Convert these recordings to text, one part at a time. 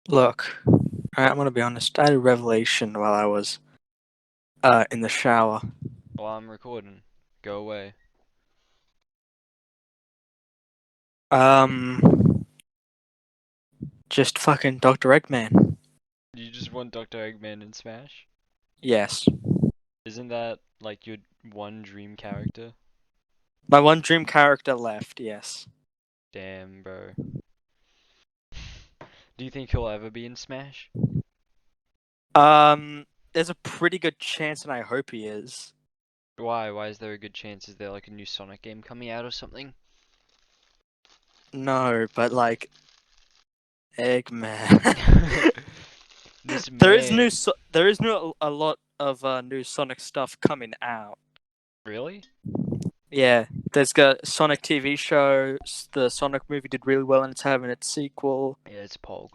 Look, I'm gonna be honest. I had a revelation while I was in the shower. Well, I'm recording. Go away. Um, just fucking Dr. Eggman. You just want Dr. Eggman in Smash? Yes, Isn't that like your one dream character? my one dream character left. Yes. Damn, bro. Do you think he'll ever be in Smash? There's a pretty good chance, and I hope he is. Why? Why is there a good chance? Is there like a new Sonic game coming out or something? No, but like Eggman. This there is man. there is new a lot of new Sonic stuff coming out. Really? Yeah, there's got Sonic TV show. The Sonic movie did really well, and it's having its sequel. Yeah, it's Pog.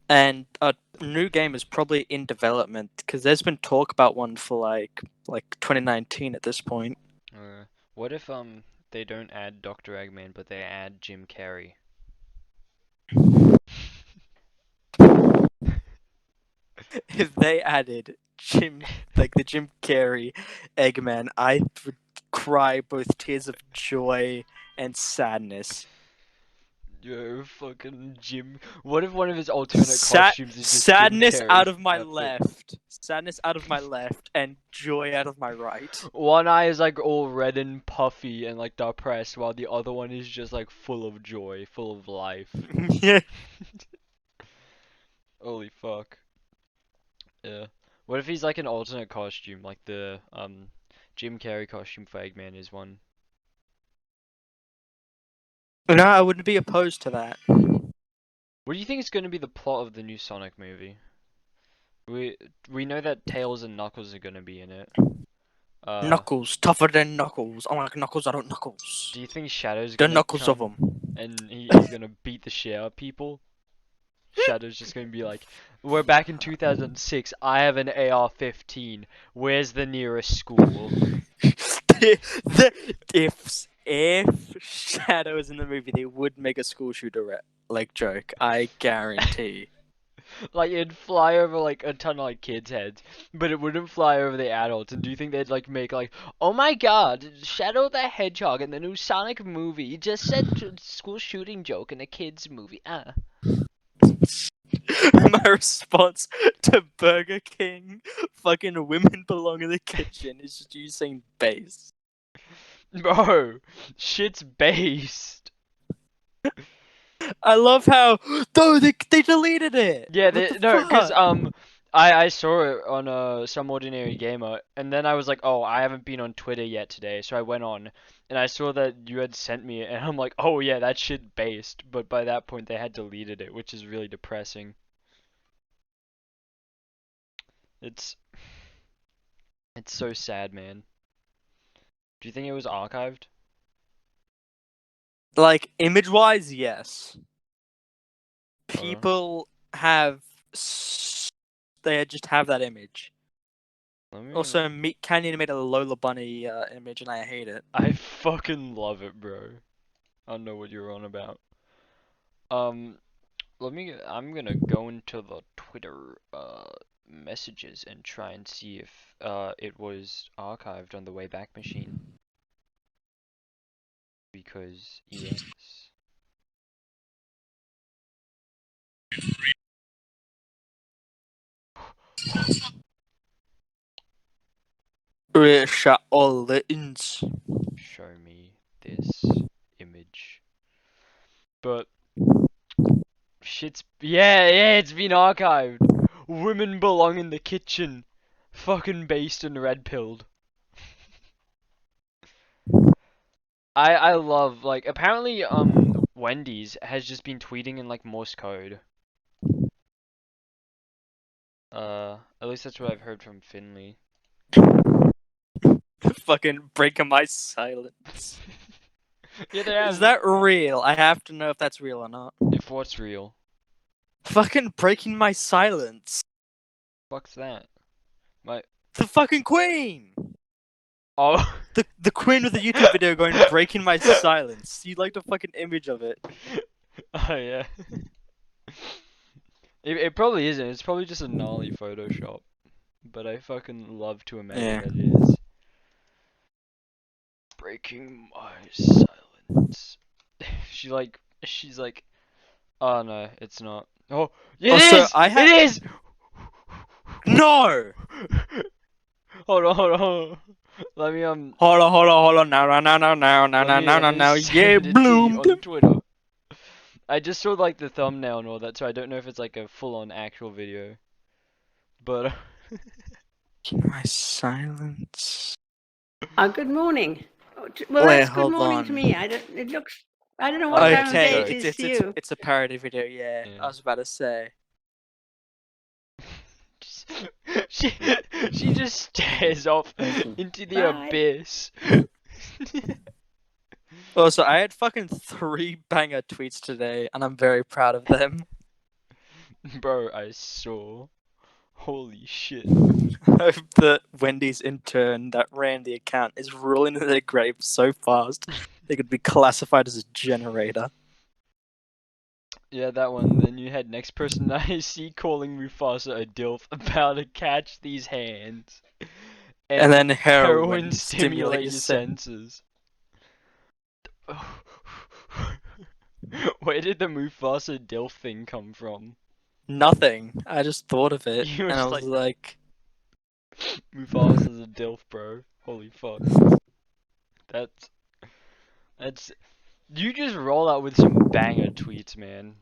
And a new game is probably in development because there's been talk about one for like 2019 at this point. What if they don't add Dr. Eggman, but they add Jim Carrey? If they added the Jim Carrey Eggman, I would cry both tears of joy and sadness. Yo, fucking Jim. What if one of his alternate costumes is just Jim Sadness Carrey's out of my outfit? left, sadness out of my left, and joy out of my right. One eye is like all red and puffy and like depressed, while the other one is just like full of joy, full of life. Yeah. Holy fuck. Yeah. What if he's like an alternate costume, like the Jim Carrey costume for Eggman is one? No, I wouldn't be opposed to that. What do you think is going to be the plot of the new Sonic movie? We know that Tails and Knuckles are going to be in it. Knuckles, tougher than Knuckles. I like Knuckles, I don't Knuckles. Do you think Shadow's The gonna Knuckles of come them. and he's gonna beat the shit out of people? Shadow's just gonna be like, we're back in 2006, I have an AR-15, where's the nearest school? If Shadow is in the movie, they would make a school shooter like joke. I guarantee. Like, it'd fly over like a ton of like kids' heads, but it wouldn't fly over the adults. And do you think they'd like make like, oh my god, Shadow the Hedgehog in the new Sonic movie just said school shooting joke in a kids movie? My response to Burger King, fucking women belong in the kitchen, is just you saying base. Bro, shit's based. I love how they deleted it. Yeah, What the no, because fuck? I saw it on Some Ordinary Gamer, and then I was like, oh, I haven't been on Twitter yet today, so I went on, and I saw that you had sent me it, and I'm like, oh yeah, that shit based, but by that point they had deleted it, which is really depressing. It's it's so sad, man. Do you think it was archived? Like image wise, yes. Uh, People have they just have that image. Let me. Also, Meat Canyon made a Lola Bunny image, and I hate it. I fucking love it, bro. I don't know what you're on about. Um, I'm gonna go into the Twitter messages and try and see if it was archived on the Wayback Machine. Because yes. Shut all the ins. Show me this image. But yeah, it's been archived. Women belong in the kitchen. Fucking based and red pilled. I love like apparently Wendy's has just been tweeting in like Morse code. At least that's what I've heard from Finley. Fucking breaking my silence. Yeah, they have. Is that real? I have to know if that's real or not. If what's real? Fucking breaking my silence. Fuck's that? My. The fucking queen. Oh. The queen with the YouTube video going breaking my silence. You like the fucking image of it? Oh yeah. It probably isn't. It's probably just a gnarly Photoshop. But I fucking love to imagine Yeah. that it is. Breaking my silence. She's like, oh no, it's not. Oh, it Also, is! I It had is! no. Hold on. Let me Hold on. Now. Yeah, send it to you bloom, on bloom. Twitter. I just saw like the thumbnail and all that, so I don't know if it's like a full-on actual video. But My silence. Good morning. Well, Wait, that's good hold morning to on. me. I don't. It looks. I don't know what oh, time it's of a day Okay, it joke. is to you. it's a parody video. Yeah, I Yeah. was about to say. she she just stares off into the Bye. abyss. Also, I had fucking 3 banger tweets today, and I'm very proud of them. Bro, I saw. Holy shit. I hope that Wendy's intern that ran the account is rolling in their grave so fast they could be classified as a generator. Yeah, that one. Then you had next person I see calling Mufasa a dilf about to catch these hands. And then heroin heroin stimulate stimulate your your senses. Where did the Mufasa dilf thing come from? Nothing. I just thought of it, You were and I just was like, like, Mufasa's a dilf, bro. Holy fuck. That's that's you just roll out with some banger tweets, man.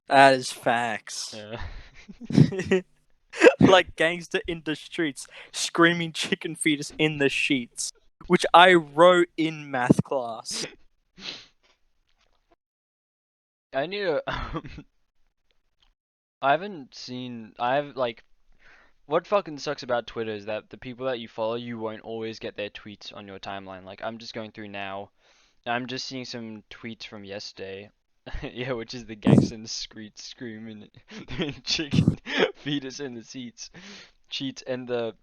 that is facts. Yeah. Like gangster in the streets, screaming chicken fetus in the sheets, which I wrote in math class. I need to I haven't seen I have like what fucking sucks about Twitter is that the people that you follow you won't always get their tweets on your timeline. Like I'm just going through now. I'm just seeing some tweets from yesterday. Yeah, which is the gangster in the street screaming chicken fetus in the seats. Cheats and the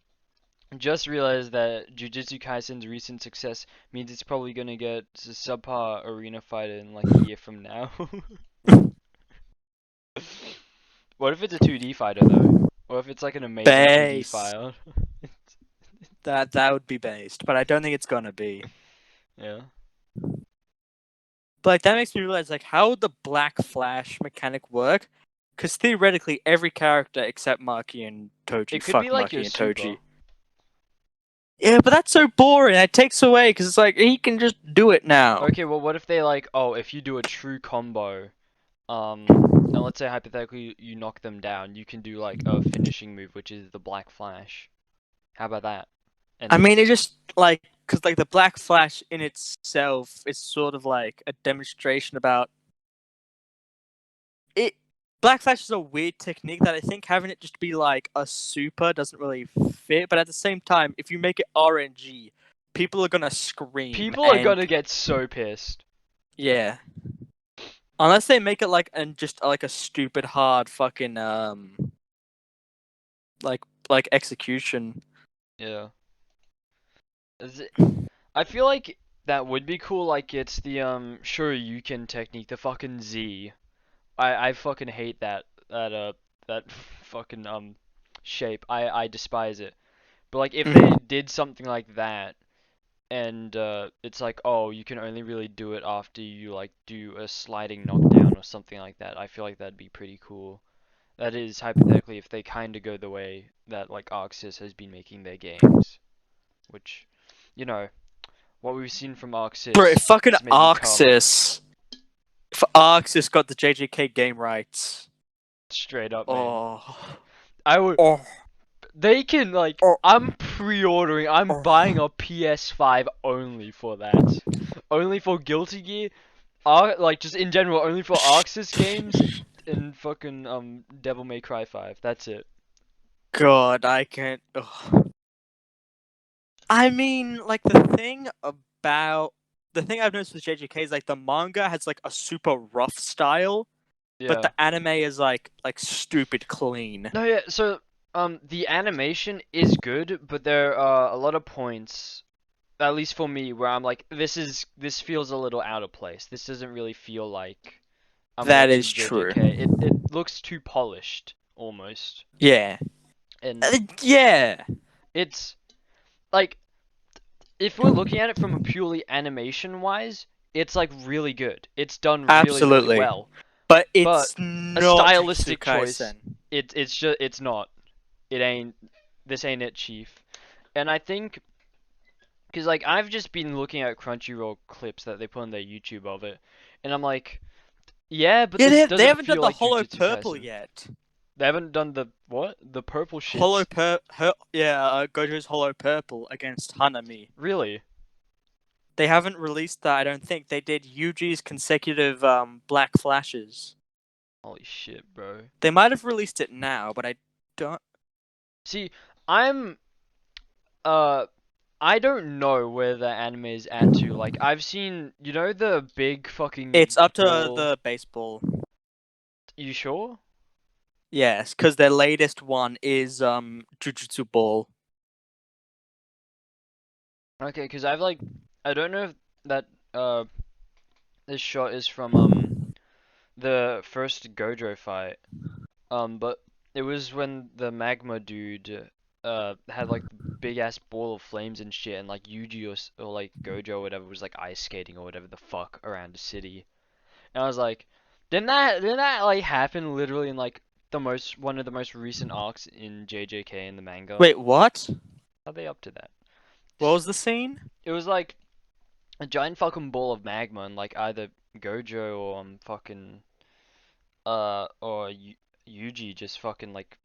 just realized that Jujutsu Kaisen's recent success means it's probably gonna get a subpar arena fighter in like a year from now. What if it's a 2D fighter though? Or if it's like an amazing 2D Base. fighter? That would be based, but I don't think it's gonna be. Yeah. But like, that makes me realize like how would the Black Flash mechanic work? Because theoretically, every character except Maki and Toji, It could fuck be like Maki your and super. Toji. Yeah, but that's so boring. It takes away because it's like he can just do it now. Okay, well what if they like, oh, if you do a true combo, and let's say hypothetically you knock them down, you can do like a finishing move, which is the Black Flash. How about that? And I mean, it's it just like because like the Black Flash in itself is sort of like a demonstration about it. Black Flash is a weird technique that I think having it just be like a super doesn't really fit. But at the same time, if you make it RNG, people are gonna scream. people are gonna get so pissed. Yeah, unless they make it like and just like a stupid hard fucking like execution. Yeah. I feel like that would be cool. Like it's the Shoryuken technique, the fucking Z. I fucking hate that fucking shape. I despise it. But like if they did something like that, and it's like, oh, you can only really do it after you like do a sliding knockdown or something like that. I feel like that'd be pretty cool. That is hypothetically if they kind of go the way that like Arxis has been making their games, which, you know, what we've seen from Arxis Bro, if fucking is maybe come If Arxis got the JJK game rights, straight up, man. oh, I would. oh, They can like. oh, I'm pre-ordering. I'm oh. buying a PS5 only for that. Only for Guilty Gear. Like just in general, only for Arxis games and fucking Devil May Cry 5. That's it. God, I can't. Ugh. I mean, like the thing I've noticed with JJK is like the manga has like a super rough style, but Yeah. the anime is like stupid clean. No, yeah. So the animation is good, but there are a lot of points, at least for me, where I'm like, this feels a little out of place. This doesn't really feel like I'm That watching is true. JJK. It looks too polished almost. Yeah. And Yeah. it's like, if we're looking at it from a purely animation wise, it's like really good. It's done really, really Absolutely. well. But But it's a not stylistic Jujutsu choice, Kaisen. it's just, it's not. It ain't. This ain't it, chief. And I think, because like I've just been looking at Crunchyroll clips that they put on their YouTube of it, and I'm like, yeah, but Yeah, this they doesn't haven't done feel the like Hollow Jujutsu Purple Kaisen. yet. They haven't done the what? The purple Hollow shits. Gojo's Hollow Purple against Hanami. Really? They haven't released that, I don't think. They did Yuji's consecutive Black Flashes. Holy shit, bro. They might have released it now, but I don't. See, I'm uh I don't know where the anime is at to. Like, I've seen, you know, the big fucking It's up to ball. the baseball. You sure? Yes, because their latest one is Jujutsu Ball. Okay, because I've like, I don't know if that this shot is from the first Gojo fight. But it was when the magma dude had like the big ass ball of flames and shit, and like Yuji or like Gojo or whatever was like ice skating or whatever the fuck around the city. And I was like, didn't that like happen literally in like one of the most recent arcs in JJK in the manga? Wait, what? How are they up to that? What was the scene? It was like a giant fucking ball of magma, and like either Gojo or fucking or Yuji just fucking like,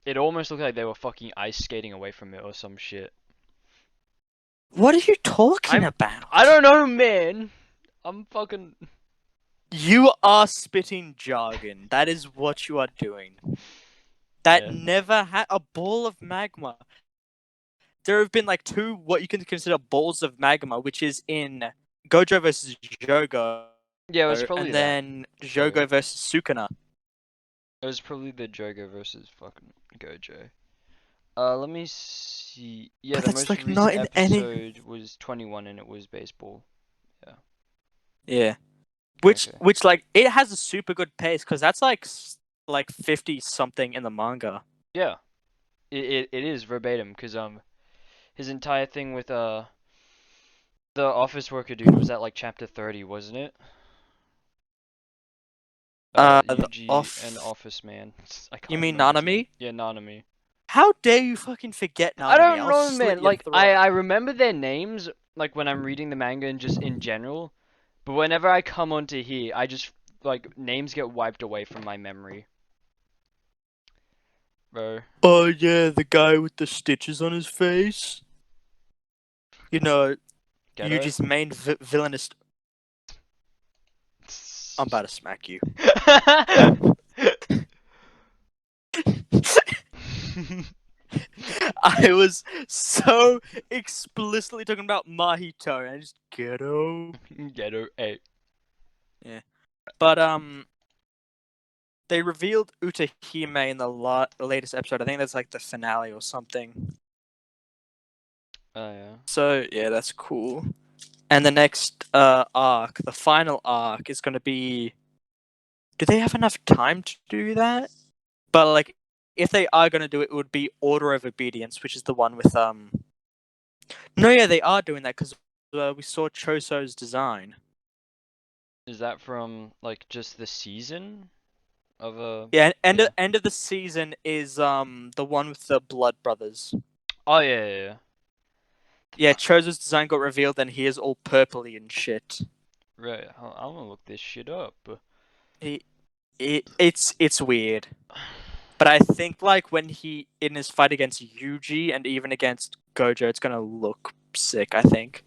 it almost looked like they were fucking ice skating away from it or some shit. What are you talking I about? don't know, man. I'm fucking. You are spitting jargon. That is what you are doing. That Yeah. never had a ball of magma. There have been like two what you can consider balls of magma, which is in Gojo versus Jogo, Yeah, it was probably and that. then Sure. Jogo versus Sukuna. It was probably the Jogo versus fucking Gojo. Let me see. Yeah, But the that's most like not recent in any. episode was 21 and it was baseball. Yeah. Yeah, which Okay. like it has a super good pace because that's like 50 something in the manga. Yeah. It is verbatim because his entire thing with the office worker dude was at like chapter 30, wasn't it? The Yuji and off. Office Man. I You can't mean remember his name. Nanami? Yeah, Nanami. How dare you fucking forget I Nanami? don't I'll know, slit man. your Like, throat. I remember their names, like, when I'm reading the manga and just in general. But whenever I come onto here, I just, like, names get wiped away from my memory. Bro. Oh yeah, the guy with the stitches on his face. You know, Ghetto? Yuji's main villainous. I'm about to smack you. I was so explicitly talking about Mahito and just ghetto. Ghetto, hey. But they revealed Utahime in the latest episode. I think that's like the finale or something. Oh, yeah. So yeah, that's cool. And the next arc, the final arc, is gonna be. Do they have enough time to do that? But like, if they are gonna do it, it would be Order of Obedience, which is the one with No, yeah, they are doing that because we saw Choso's design. Is that from, like, just the season of a... Yeah, Yeah. end of the season is the one with the Blood Brothers. Oh, yeah, yeah, yeah. Yeah, Choso's design got revealed, and he is all purpley and shit. Right, I'm gonna look this shit up. It's weird, but I think like when he in his fight against Yuji and even against Gojo, it's gonna look sick. I think.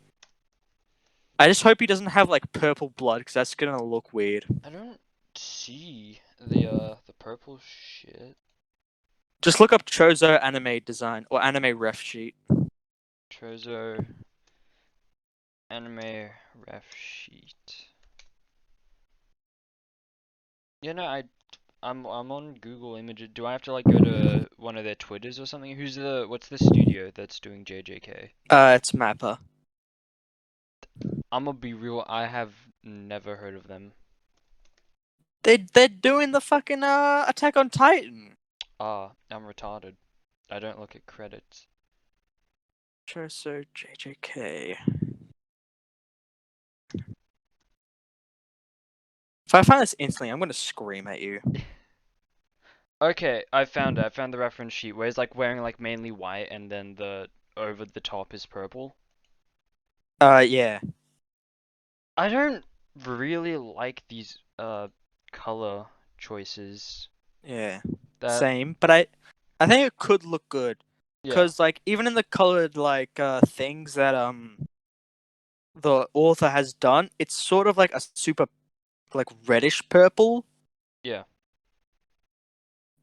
I just hope he doesn't have like purple blood because that's gonna look weird. I don't see the purple shit. Just look up Chozo anime design or anime ref sheet. Trozo anime ref sheet. Yeah, no, I'm on Google Images. Do I have to like go to one of their Twitters or something? What's the studio that's doing JJK? It's Mappa. I'm gonna be real, I have never heard of them. They're doing the fucking Attack on Titan. I'm retarded. I don't look at credits. Choso JJK. If I find this instantly, I'm gonna scream at you. Okay, I found it. I found the reference sheet where he's like wearing like mainly white and then the over the top is purple. Yeah. I don't really like these color choices. Yeah. That Same, but I think it could look good. yeah. Cause like even in the colored like things that the author has done, it's sort of like a super like reddish purple. Yeah.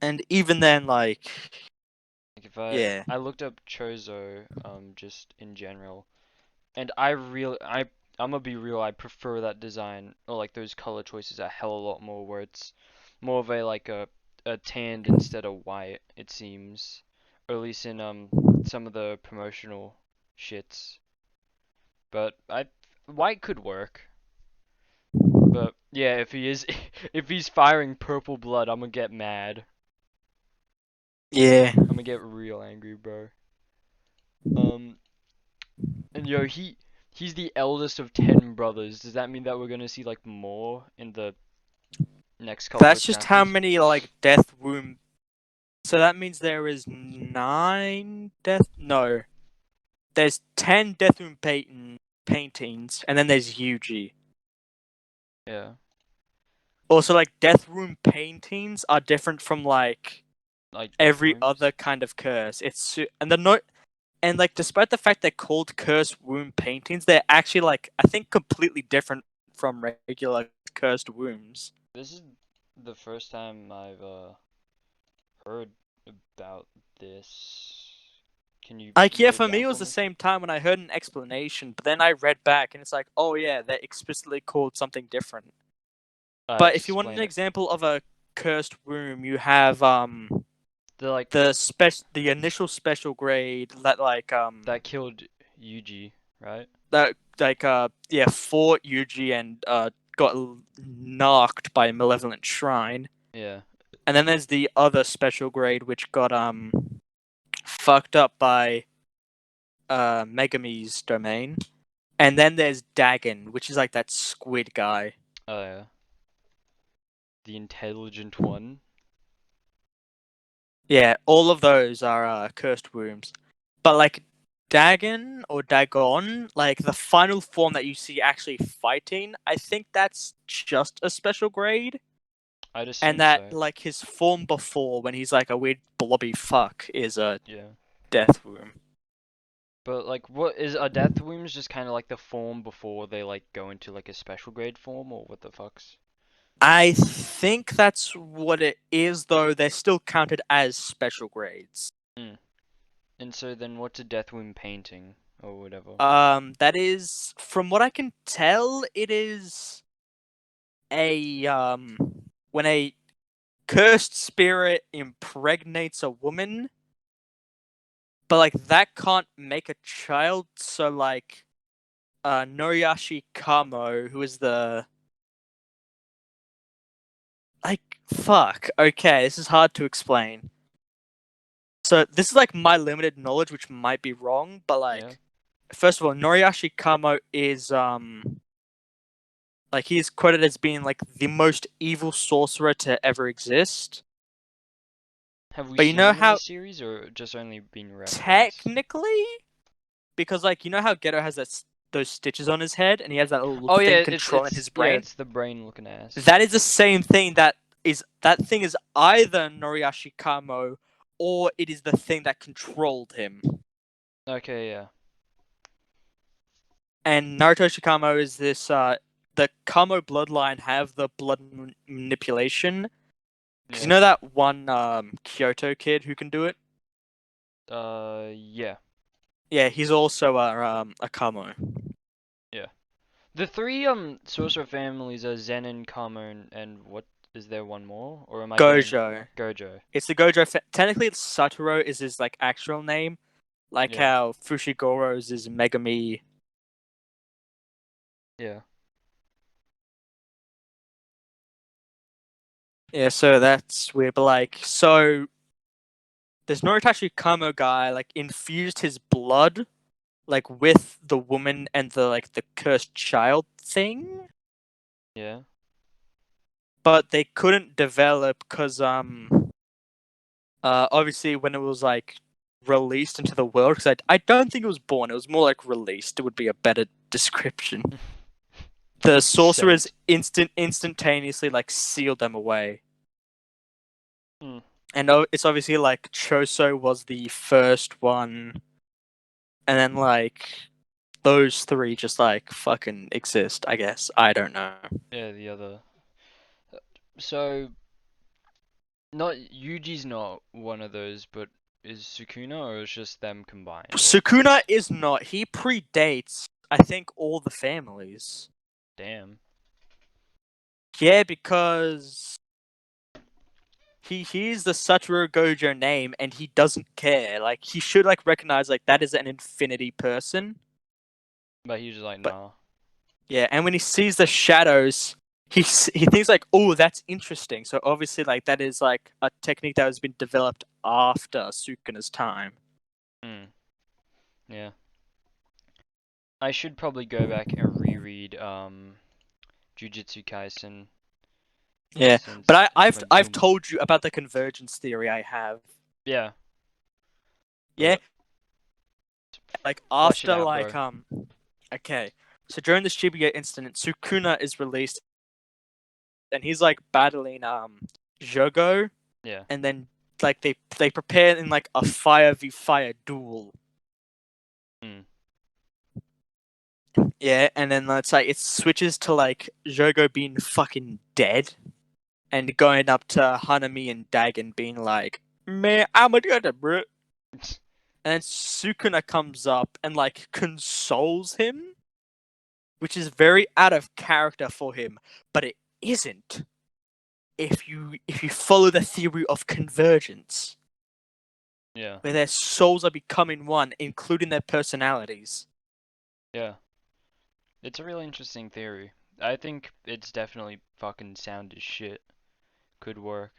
And even then like Like if yeah. I looked up Chozo just in general and I'm gonna be real, I prefer that design or like those color choices a hell of a lot more where it's more of a like a tanned instead of white, it seems. Or at least in some of the promotional shits. But white could work. But yeah, if he is if he's firing purple blood, I'm gonna get mad. Yeah. I'm gonna get real angry, bro. Um and yo, he's the eldest of 10 brothers. Does that mean that we're gonna see like more in the next couple of That's just how chapters? many like death womb. So that means there is 9 death. No, there's 10 death womb paintings, and then there's Yuji. Yeah. Also, like death room paintings are different from like Like death every wombs. other kind of curse. And the note and like despite the fact they're called cursed womb paintings, they're actually like I think completely different from regular cursed wombs. This is the first time I've heard about this. Can you Like yeah, break it for me down it was for the me? same time when I heard an explanation, but then I read back and it's like, oh yeah, they're explicitly called something different. But if you want an Explain it. example of a cursed womb, you have The like the initial special grade that like that killed Yuji, right? that like yeah fought Yuji and got knocked by a malevolent shrine, Yeah. and then there's the other special grade which got fucked up by Megami's domain, and then there's Dagon, which is like that squid guy. Oh yeah. The intelligent one. Yeah, all of those are cursed wombs, but like Dagon or Dagon, like the final form that you see actually fighting, I think that's just a special grade. I'd And assume that so. like his form before when he's like a weird blobby fuck is a Yeah. death womb. But like what is are death wombs just kinda like the form before they like go into like a special grade form or what the fucks? I think that's what it is, though they're still counted as special grades. Hmm. And so then what's a death womb painting or whatever? That is, from what I can tell, it is a when a cursed spirit impregnates a woman, but like that can't make a child. So like, Noriyashi Kamo, who is the like fuck. Okay, this is hard to explain. So this is like my limited knowledge, which might be wrong, but Yeah. like, first of all, Noriyashi Kamo is like he is quoted as being like the most evil sorcerer to ever exist. Have we But you seen know him in the how series or just only been referenced? technically, because like you know how Geto has those stitches on his head, and he has that little Oh yeah, thing it's controlling his yeah, brain. it's the brain looking ass. That is the same thing. That thing is either Noriyashi Kamo or it is the thing that controlled him. Okay, yeah. And Naruto Shikamo is this the Kamo bloodline have the blood manipulation. Because you Yeah. know that one Kyoto kid who can do it? Yeah. Yeah, he's also a Kamo. Yeah. The three sorcerer families are Zen and Kamo and what is there one more? Or am I going Gojo. Gojo? It's the Gojo. Technically, it's Satoru is his like actual name, like Yeah. how Fushigoro's is Megami. Yeah. Yeah, so that's weird. But like, so this Noritashi Kamo guy like infused his blood like with the woman and the cursed child thing, Yeah. but they couldn't develop because obviously when it was like released into the world, because I don't think it was born, it was more like released. It would be a better description. The sorcerers instantaneously like sealed them away. Hmm. And it's obviously like Choso was the first one, and then like those three just like fucking exist. I guess I don't know. Yeah, the other. So, not Yuji's not one of those, but is Sukuna or is just them combined? Or... Sukuna is not. He predates, I think, all the families. Damn. Yeah, because he's the Satoru Gojo name, and he doesn't care. Like he should like recognize like that is an infinity person. But he's just like, But- nah. Yeah, and when he sees the shadows, he thinks like, oh, that's interesting. So obviously, like that is like a technique that has been developed after Sukuna's time. Hmm. Yeah. I should probably go back and reread Jujutsu Kaisen. Yeah, Since but it's I've been- told you about the convergence theory I have. Yeah. Yeah, like Flesh it after out, like bro. okay, so during the Shibuya incident, Sukuna is released, and he's like battling Jogo, Yeah. and then like they prepare in like a fire v fire duel. Hmm. Yeah, and then it's like it switches to like Jogo being fucking dead, and going up to Hanami and Dagon being like, "Man, I'm a dead, bro." And then Sukuna comes up and like consoles him, which is very out of character for him, but it isn't if you follow the theory of convergence, Yeah. where their souls are becoming one, including their personalities. Yeah. It's a really interesting theory. I think it's definitely fucking sound as shit. Could work.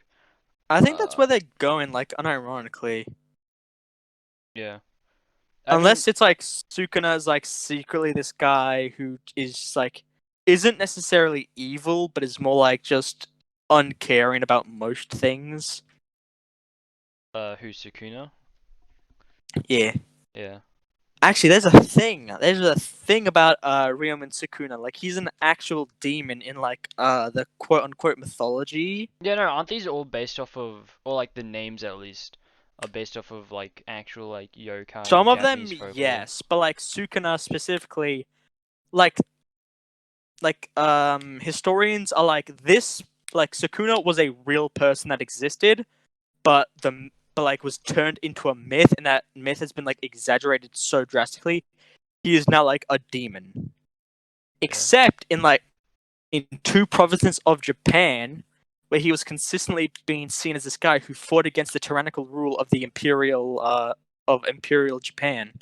I think that's Uh, where they're going, like unironically. Yeah. Unless it's like Sukuna's like secretly this guy who is like isn't necessarily evil, but is more like just uncaring about most things. Who's Sukuna? Yeah. Yeah. Actually, there's a thing. There's a thing about Ryomen Sukuna. Like he's an actual demon in like the quote unquote mythology. Yeah, no, aren't these all based off of, or like the names at least, are based off of like actual like yokai Some of them, Japanese folklore? yes, but like Sukuna specifically, like historians are like this. Like Sukuna was a real person that existed, but like was turned into a myth, and that myth has been like exaggerated so drastically. He is now like a demon, except in two provinces of Japan, where he was consistently being seen as this guy who fought against the tyrannical rule of the imperial Japan,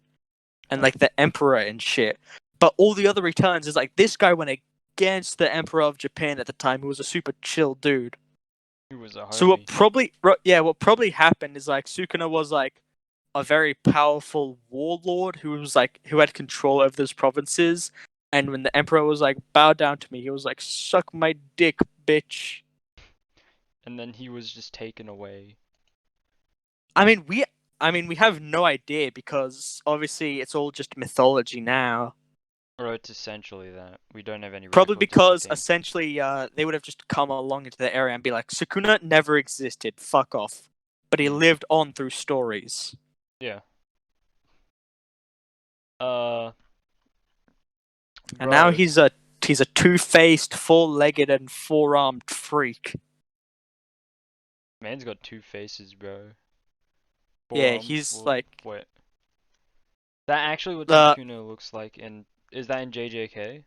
and like the emperor and shit. But all the other returns is like this guy went against the emperor of Japan at the time, who was a super chill dude. He was a So homie. what probably happened is like Sukuna was like a very powerful warlord who had control over those provinces, and when the emperor was like, "Bow down to me," he was like, "Suck my dick, bitch." And then he was just taken away. I mean, we have no idea because obviously it's all just mythology now. Or it's essentially that. We don't have any Probably records or because anything. essentially they would have just come along into the area and be like, Sukuna never existed, fuck off. But he lived on through stories. Yeah. And now Bro, he's a two-faced, four-legged, and four-armed freak. man's got two faces, bro. Yeah, Forearms, he's full- like Wait. That actually what Uh, Sukuna looks like, and is that in JJK?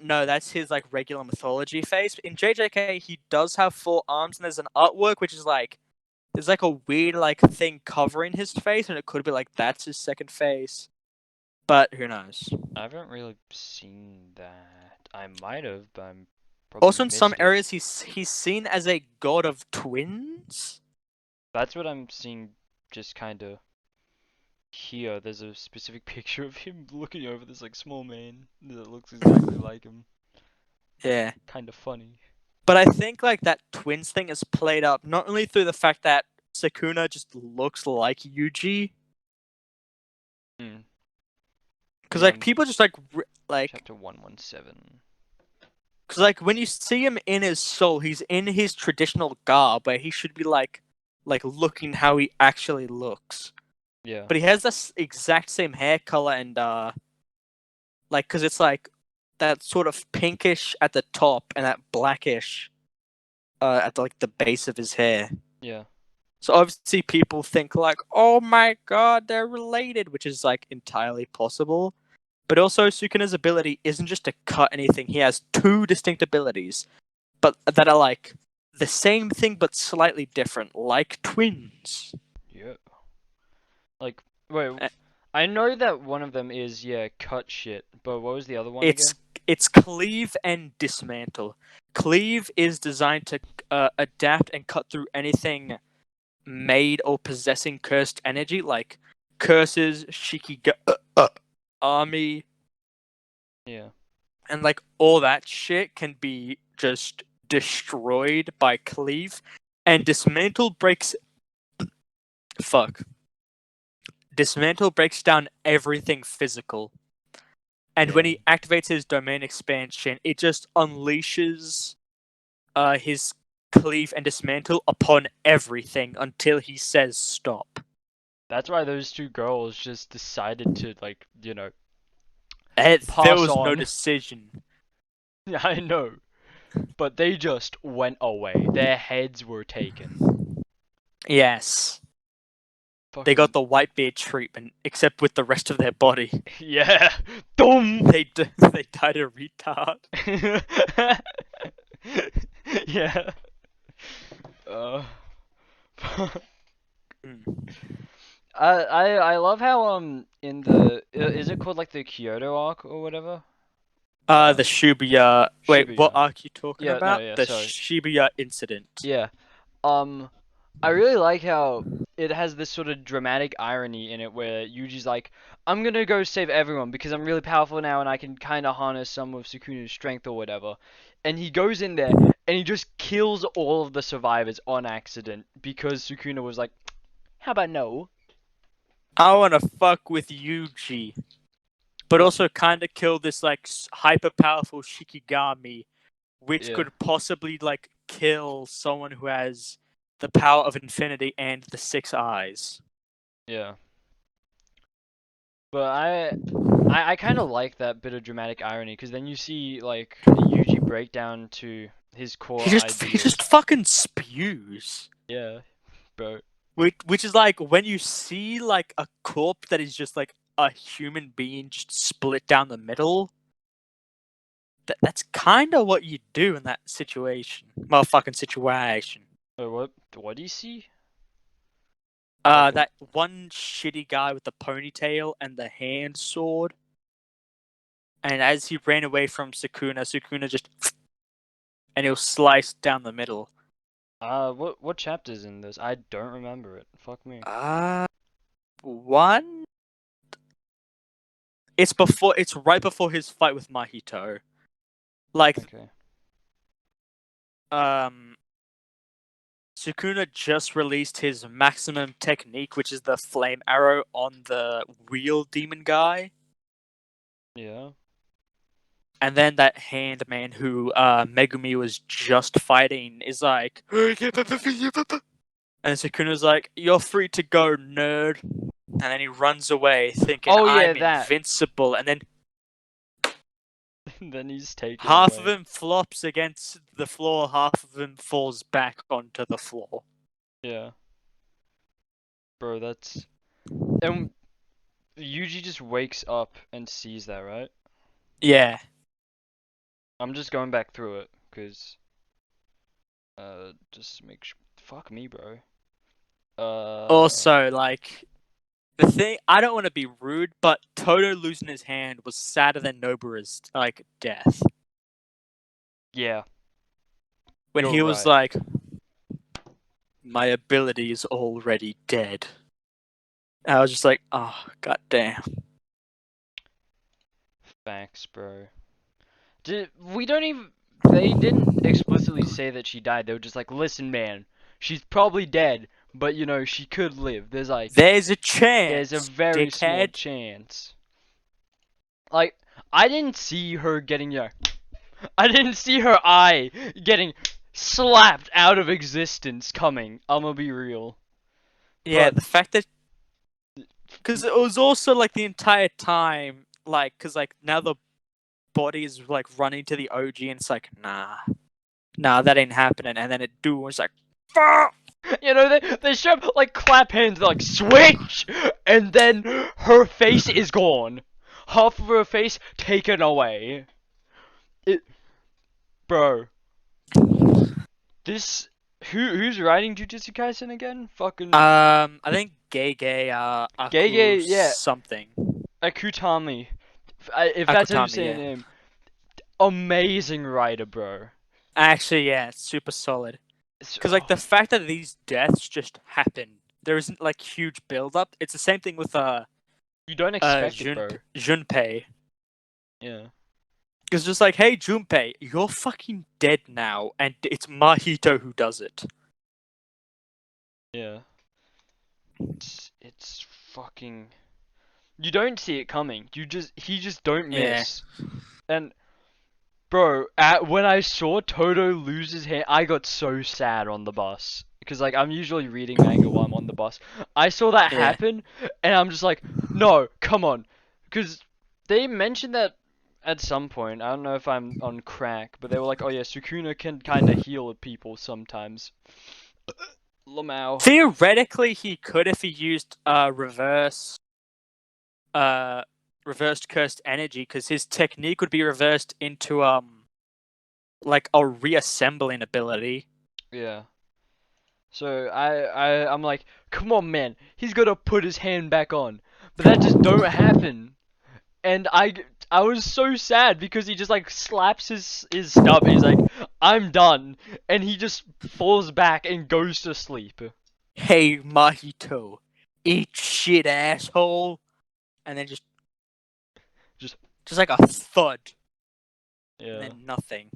no, that's his like regular mythology face. In JJK, he does have four arms, and there's an artwork which is like there's like a weird like thing covering his face, and it could be like that's his second face. But who knows? I haven't really seen that. I might have, but I'm probably Also, in some missed it. areas, he's seen as a god of twins. That's what I'm seeing just kind of here. There's a specific picture of him looking over this like small man that looks exactly like him. Yeah. Kind of funny. But I think like that twins thing is played up not only through the fact that Sukuna just looks like Yuji, Hmm. because Yeah, like people just like chapter 117. because like when you see him in his soul, he's in his traditional garb where he should be like looking how he actually looks. Yeah. But he has this exact same hair color and like because it's like that sort of pinkish at the top and that blackish at like the base of his hair. Yeah. So obviously people think like, oh my god, they're related, which is like entirely possible. But also Sukuna's ability isn't just to cut anything. He has two distinct abilities, but that are like the same thing but slightly different, like twins. Yeah. Like, wait, Uh, I know that one of them is, yeah, cut shit, but what was the other one It's again? it's cleave and dismantle. Cleave is designed to adapt and cut through anything made or possessing cursed energy, like curses, army, Yeah. and like all that shit can be just destroyed by cleave. And dismantle breaks. Fuck. Dismantle breaks down everything physical. And when he activates his domain expansion, it just unleashes his cleave and dismantle upon everything until he says stop. That's why those two girls just decided to, like, you know, There pass was no on. decision. I know. But they just went away. Their heads were taken. Yes. They Fucking... got the Whitebeard treatment, except with the rest of their body. Yeah! Dumb! They died a retard. Yeah. Mm. I love how in the is it called like the Kyoto arc or whatever? The Shibuya. Wait, what Shibuya. arc you talking Yeah, no, about? yeah, The sorry. Shibuya incident. Yeah. I really like how it has this sort of dramatic irony in it where Yuji's like, I'm gonna go save everyone because I'm really powerful now and I can kind of harness some of Sukuna's strength or whatever. And he goes in there and he just kills all of the survivors on accident because Sukuna was like, how about no? I wanna fuck with Yuji, but What? also kind of kill this like hyper powerful Shikigami, which Yeah. could possibly like kill someone who has the power of infinity and the six eyes. Yeah. But I kind of like that bit of dramatic irony because then you see like Yuji break down to his core He ideas. just fucking spews. Yeah, bro. Which is like when you see like a corpse that is just like a human being just split down the middle. That's kind of what you do in that situation. Motherfucking situation. Wait, what do you see? That one shitty guy with the ponytail and the hand sword. And as he ran away from Sukuna just and he'll slice down the middle. What chapter's in this? I don't remember it. Fuck me. One. It's right before his fight with Mahito. Like, Okay. Sukuna just released his maximum technique, which is the flame arrow on the wheel demon guy. Yeah. And then that hand man who Megumi was just fighting is like, and Sukuna's like, "You're free to go, nerd." And then he runs away, thinking, Oh, yeah, "I'm that. invincible." And then Then he's taken half away. of him flops against the floor, half of him falls back onto the floor. Yeah. Bro, that's... And Yuji just wakes up and sees that, right? Yeah. I'm just going back through it, because... just make sure... Fuck me, bro. Also, like, the thing, I don't want to be rude, but Toto losing his hand was sadder than Nobura's, like, death. Yeah. When You're he was right. like, my ability is already dead. I was just like, oh god damn. Facts, bro. We don't even. They didn't explicitly say that she died. They were just like, listen, man, she's probably dead, but you know, she could live. There's There's a a chance, very small dickhead. chance. Like, I didn't see her getting, I didn't see her eye getting slapped out of existence coming. I'm gonna be real. Yeah, But, the fact that because it was also like the entire time, like, because like now the body is like running to the OG, and it's like, nah, that ain't happening. And then it do, it's like, fuck. you know, they show up, like, clap hands, they're like, switch! And then her face is gone. Half of her face taken away. It, bro. This, who's writing Jujutsu Kaisen again? Fucking, I think Aku Gege, yeah, something. Akutami. If that's how you Akutami, say her yeah. name. Amazing writer, bro. Actually, yeah, it's super solid. Because like Oh, the fact that these deaths just happen, there isn't like huge build up. It's the same thing with you don't expect it, bro. Junpei. Yeah. It's just like, hey Junpei, you're fucking dead now, and it's Mahito who does it. Yeah. It's fucking. You don't see it coming. He just don't Yeah. miss. And bro, when I saw Toto lose his hand, I got so sad on the bus because like I'm usually reading manga while I'm on the bus. I saw that Yeah. happen, and I'm just like, no, come on, because they mentioned that at some point. I don't know if I'm on crack, but they were like, oh yeah, Sukuna can kind of heal people sometimes. Lamau. Theoretically, he could if he used reversed cursed energy, because his technique would be reversed into like a reassembling ability. Yeah. So I'm like, come on, man, he's gotta put his hand back on, but that just don't happen. And I was so sad because he just like slaps his stub. He's like, I'm done, and he just falls back and goes to sleep. Hey Mahito, eat shit, asshole, and then just Just like a thud, and yeah. then nothing.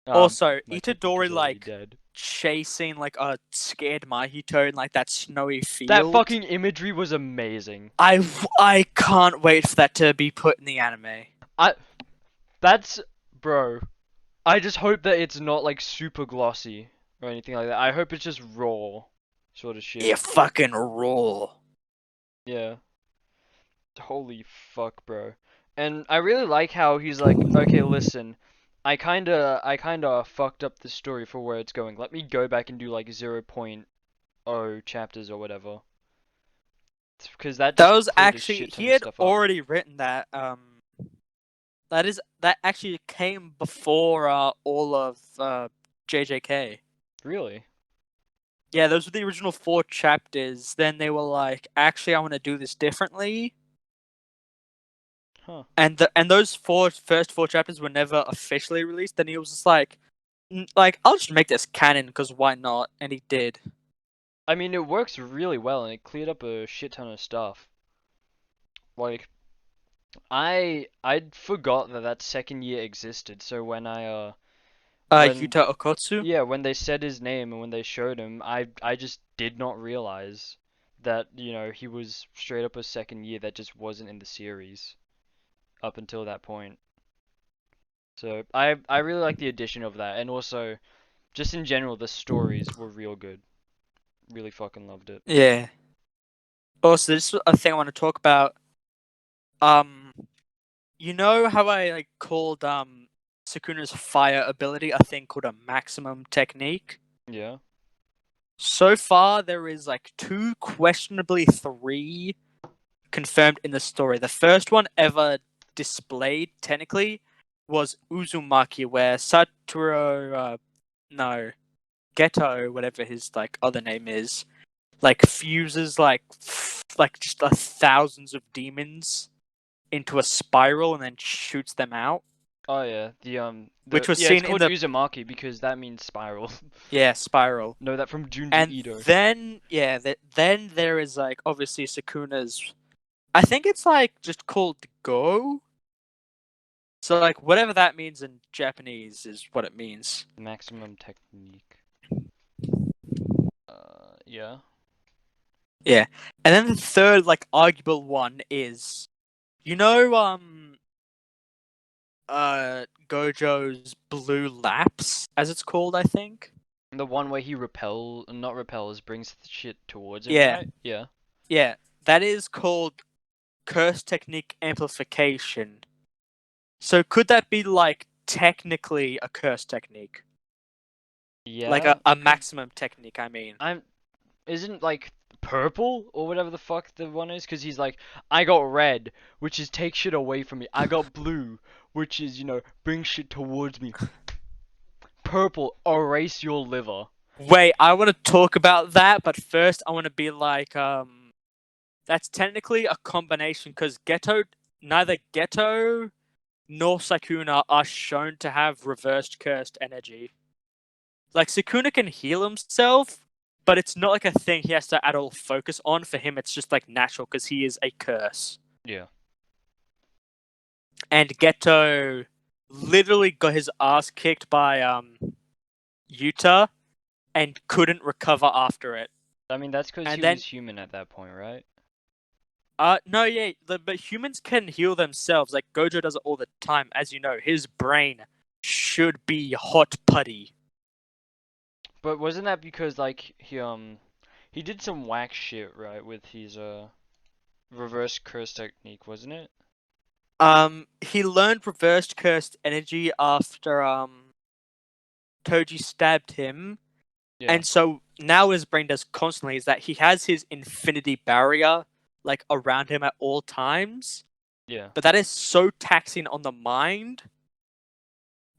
Um, Also, my technique Itadori is already like dead. chasing like a scared Mahito in like that snowy field. That fucking imagery was amazing. I can't wait for that to be put in the anime. That's bro. I just hope that it's not like super glossy or anything like that. I hope it's just raw, sort of shit. Yeah, fucking raw. Yeah. Holy fuck, bro. And I really like how he's like, okay, listen, I kinda fucked up the story for where it's going. Let me go back and do like 0.0 chapters or whatever. Because that That just was cleared a actually shit ton he of had stuff up. already written that. That actually came before all of JJK. Really? Yeah, those were the original 4 chapters. Then they were like, actually, I want to do this differently. Huh. And those first 4 chapters were never officially released. Then he was just like, I'll just make this canon because why not? And he did. I mean, it works really well and it cleared up a shit ton of stuff. Like, I'd forgot that second year existed. So when when Yuta Okotsu. yeah, when they said his name and when they showed him, I just did not realize that, you know, he was straight up a second year that just wasn't in the series up until that point. So I really like the addition of that, and also just in general the stories were real good. Really fucking loved it. Yeah. Also, this is a thing I want to talk about. You know how I like called Sukuna's fire ability a thing called a maximum technique? Yeah. So far, there is like 2, questionably 3, confirmed in the story. The first one ever displayed, technically, was Uzumaki, where Satoru, no, Geto, whatever his like other name is, like fuses like just thousands of demons into a spiral and then shoots them out. Oh yeah, which was yeah, seen it's in called the Uzumaki because that means spiral. spiral. Know that from Junji And Ito. then then there is like obviously Sukuna's. I think it's like just called Go. So like whatever that means in Japanese is what it means. Maximum technique. Yeah. Yeah. And then the third like arguable one is Gojo's blue lapse, as it's called, I think. The one where he not repels, brings the shit towards him, Yeah. right? Yeah. Yeah. That is called curse technique amplification. So could that be like technically a curse technique? Yeah. Like a maximum technique, I mean. Isn't like purple or whatever the fuck the one is? Because he's like, I got red, which is take shit away from me. I got blue, which is, bring shit towards me. Purple, erase your liver. Wait, I want to talk about that, but first I want to be like, that's technically a combination because neither Geto nor Sakuna are shown to have reversed cursed energy. Like Sakuna can heal himself, but it's not like a thing he has to at all focus on. For him, it's just like natural because he is a curse. Yeah. And Geto literally got his ass kicked by Yuta and couldn't recover after it. I mean, that's because And he then- was human at that point, right? No, yeah, but humans can heal themselves. Like Gojo does it all the time, as you know. His brain should be hot putty. But wasn't that because like he did some whack shit, right, with his reverse curse technique, wasn't it? He learned reversed cursed energy after Toji stabbed him, Yeah. and so now his brain does constantly is that he has his infinity barrier like around him at all times. Yeah. But that is so taxing on the mind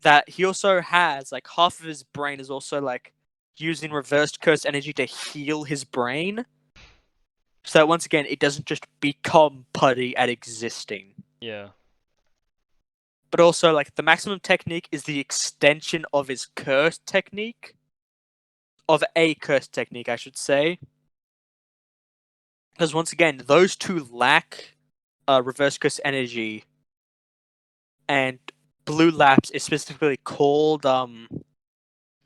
that he also has like half of his brain is also like using reversed curse energy to heal his brain. So once again, it doesn't just become putty at existing. Yeah. But also like the maximum technique is the extension of his curse technique. Of a curse technique, I should say. Because once again, those two lack reverse curse energy. And blue lapse is specifically called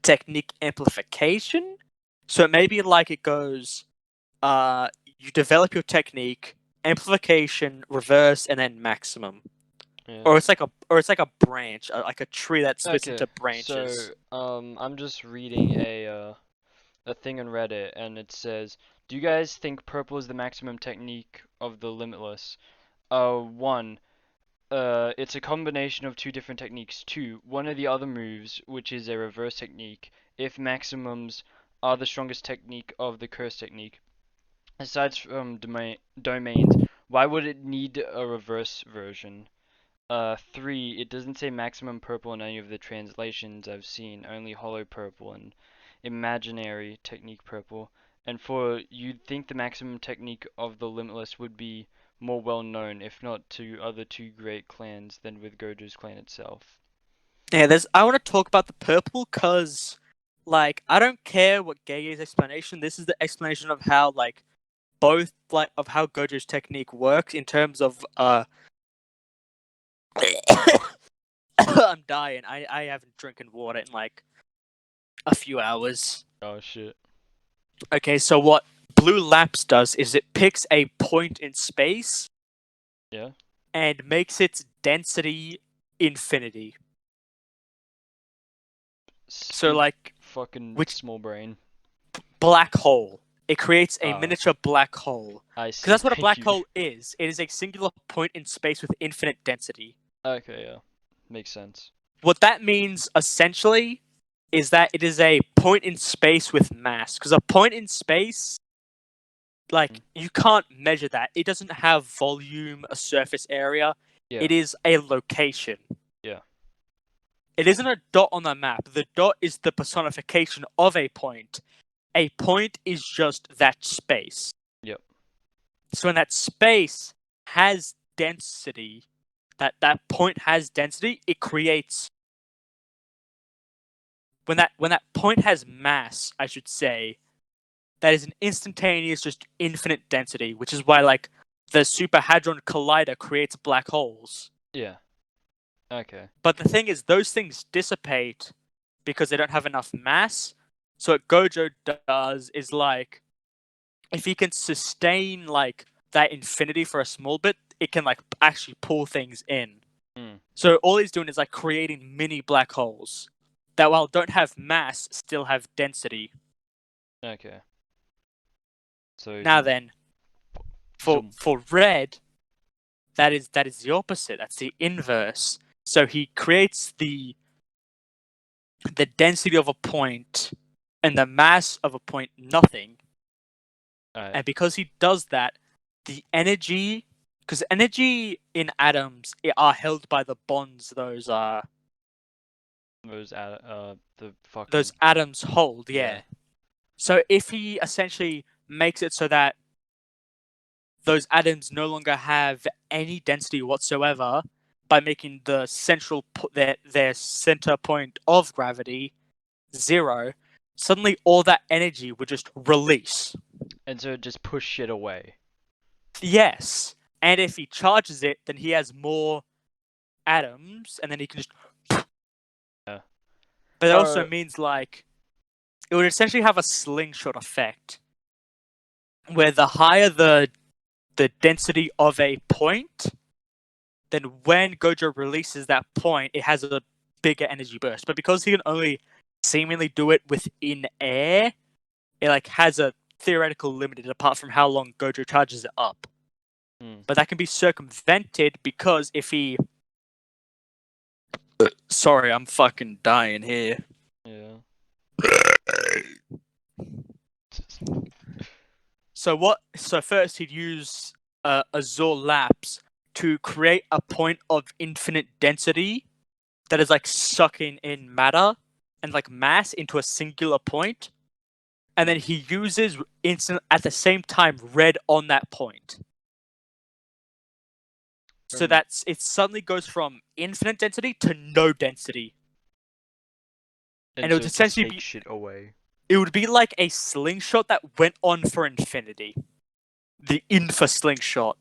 technique amplification. So it may be like it goes, you develop your technique, amplification, reverse, and then maximum. Yeah. Or it's like a branch, like a tree that splits Okay, into branches. So, I'm just reading a thing on Reddit, and it says, "Do you guys think purple is the maximum technique of the Limitless?" One, it's a combination of two different techniques. Two, one of the other moves, which is a reverse technique, if maximums are the strongest technique of the curse technique. Aside from domains, why would it need a reverse version? Three, it doesn't say maximum purple in any of the translations I've seen, only hollow purple and imaginary technique purple. And four, you'd think the maximum technique of the Limitless would be more well known, if not to other two great clans, than with Gojo's clan itself. Yeah, I want to talk about the purple because, like, I don't care what Gege's explanation. This is the explanation of how, like, both of how Gojo's technique works in terms of I'm dying. I haven't drinking water in like a few hours. Oh shit. Okay, so what Blue Lapse does is it picks a point in space. Yeah. And makes its density infinity. So like fucking which small brain. Black hole. It creates a miniature black hole. I see. Because that's what a Thank black you. hole is. It is a singular point in space with infinite density. Okay, yeah. Makes sense. What that means essentially is that it is a point in space with mass. Because a point in space, like, you can't measure that. It doesn't have volume, a surface area. Yeah. It is a location. Yeah. It isn't a dot on the map. The dot is the personification of a point. A point is just that space. Yep. So when that space has density, that point has density, it creates when that point has mass, I should say, that is an instantaneous, just infinite density, which is why like the Super Hadron Collider creates black holes. Yeah. Okay. But the thing is, those things dissipate because they don't have enough mass. So what Gojo does is like, if he can sustain like that infinity for a small bit, it can like actually pull things in. Mm. So all he's doing is like creating mini black holes that, while don't have mass, still have density. Okay. So Now he- then, Zoom. for red, that is the opposite. That's the inverse. So he creates the density of a point and the mass of a point nothing. Alright. And because he does that, the energy, because energy in atoms are held by the bonds those The fucking those atoms hold. Yeah. Yeah. So if he essentially makes it so that those atoms no longer have any density whatsoever, by making the central their center point of gravity 0, suddenly all that energy would just release. And so just push shit away. Yes. And if he charges it, then he has more atoms, and then he can just. Yeah. But it also means like it would essentially have a slingshot effect, where the higher the density of a point, then when Gojo releases that point, it has a bigger energy burst. But because he can only seemingly do it within air, it like has a theoretical limit apart from how long Gojo charges it up. Mm. But that can be circumvented because if he. Sorry, I'm fucking dying here. Yeah. So first he'd use Azure Lapse to create a point of infinite density that is like sucking in matter and like mass into a singular point, and then he uses at the same time red on that point. So that's it suddenly goes from infinite density to no density. And it would so essentially take be shit away. it would be like a slingshot that went on for infinity. The infa slingshot.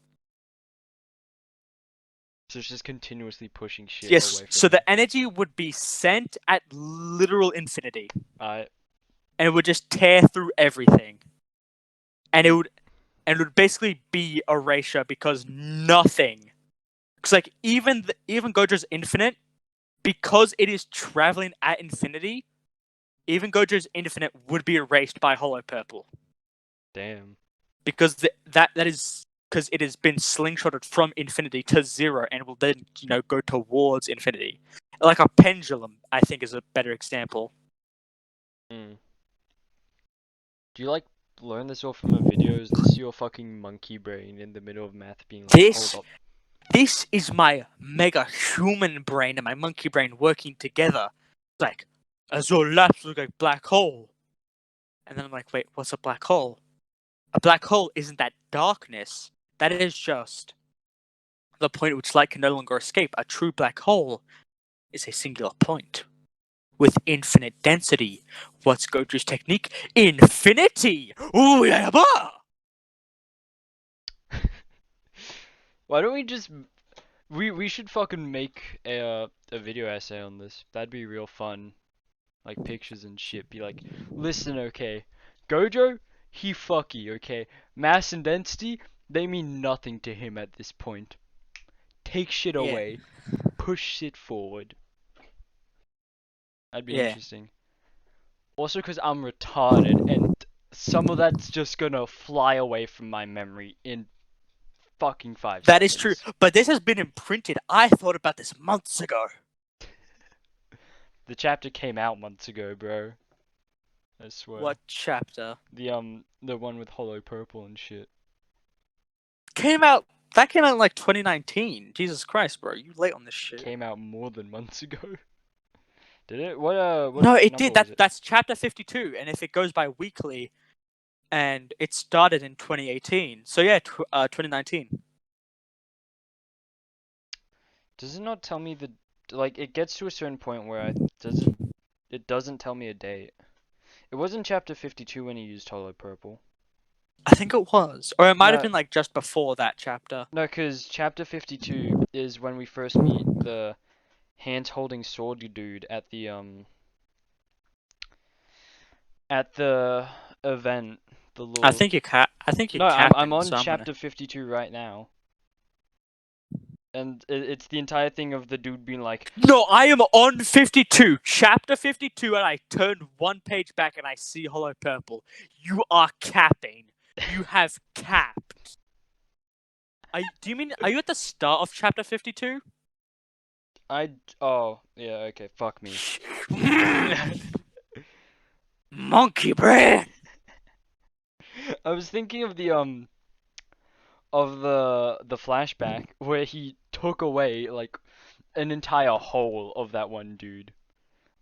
So it's just continuously pushing shit Yes, away from so him. the energy would be sent at literal infinity. And it would just tear through everything. And it would basically be erasure because nothing. Because like even Gojo's infinite, because it is traveling at infinity, even Gojo's infinite would be erased by Hollow Purple. Damn. Because that is because it has been slingshotted from infinity to 0 and will then, go towards infinity. Like a pendulum, I think, is a better example. Mm. Do you like learn this all from a video? Is this your fucking monkey brain in the middle of math being like, hold up? This is my mega human brain and my monkey brain working together. It's like, Azure Labs look like black hole. And then I'm like, wait, what's a black hole? A black hole isn't that darkness. That is just the point at which light can no longer escape. A true black hole is a singular point with infinite density. What's Gojo's technique? Infinity! Ooh, yeah, bah! Why don't we just we should fucking make a video essay on this. That'd be real fun. Like pictures and shit. Be like, listen, okay, Gojo, he fucky, okay. Mass and density, they mean nothing to him at this point. Take shit away, push shit forward. That'd be interesting. Also, because I'm retarded, and some of that's just gonna fly away from my memory in fucking 5 seconds. That is true, but this has been imprinted. I thought about this months ago. The chapter came out months ago, bro. I swear. What chapter? The one with Hollow Purple and shit. That came out in like 2019. Jesus Christ, bro, you late on this shit. Came out more than months ago. Did it? What No, it did. was it? That's chapter 52, and if it goes by weekly, and it started in 2018. So yeah, 2019. Does it not tell me the like? It gets to a certain point where it doesn't tell me a date. It was in chapter 52 when he used Hollow Purple. I think it was, or it might have No. been like just before that chapter. No, because chapter 52 is when we first meet the hands holding sword dude at the event. The little. I think you I think you No, I'm captain. on So I'm gonna. chapter 52 right now. And it's the entire thing of the dude being like, No, I am on 52, chapter 52, and I turn one page back and I see Hollow Purple. You are capping. You have capped. Do you mean, are you at the start of chapter 52? oh, yeah, okay, fuck me. Monkey brain! I was thinking of the flashback where he took away like an entire whole of that one dude.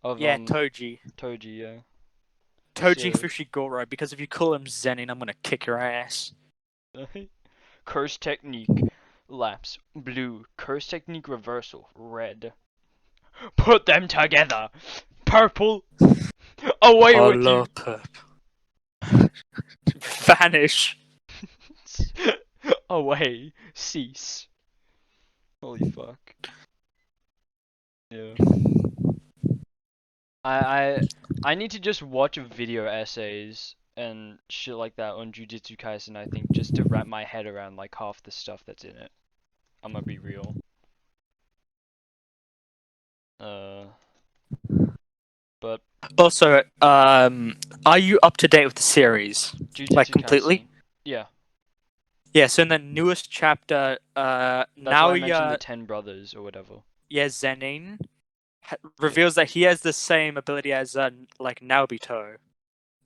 Of Yeah, Toji. Toji, yeah. Toji So Fushiguro, because if you call him Zenin, I'm gonna kick your ass. curse technique lapse blue, curse technique reversal red. Put them together. Purple. Away with you. Hollow Purple. Vanish. Away. Cease. Holy fuck. Yeah. I need to just watch video essays and shit like that on Jujutsu Kaisen, I think, just to wrap my head around like half the stuff that's in it. I'm gonna be real. But Also, are you up to date with the series? Jujutsu Like, completely? Kaisen. Yeah. Yeah, so in the newest chapter, That's why I mentioned Naoya, the 10 brothers or whatever. yeah, Zenin, reveals that he has the same ability as, like, Naobito.